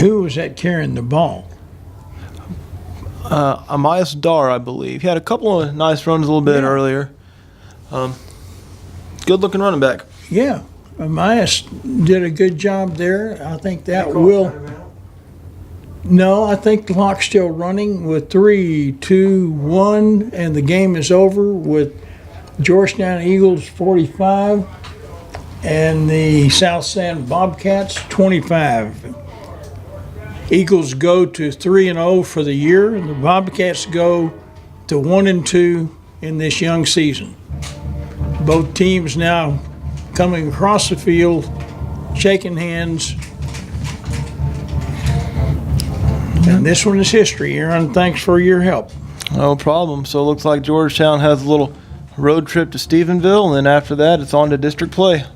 Who was that carrying the ball? Amias Dar, I believe. He had a couple of nice runs a little bit earlier. Good looking running back. Yeah, Amias did a good job there. I think that Call will. timeout. No, I think the clock's still running with 3, 2, 1, and the game is over with Georgetown Eagles 45 and the South Sand Bobcats 25. Eagles go to 3-0 for the year, and the Bobcats go to 1-2 in this young season. Both teams now coming across the field, shaking hands. And this one is history, Aaron. Thanks for your help. No problem. So it looks like Georgetown has a little road trip to Stephenville, and then after that, it's on to district play.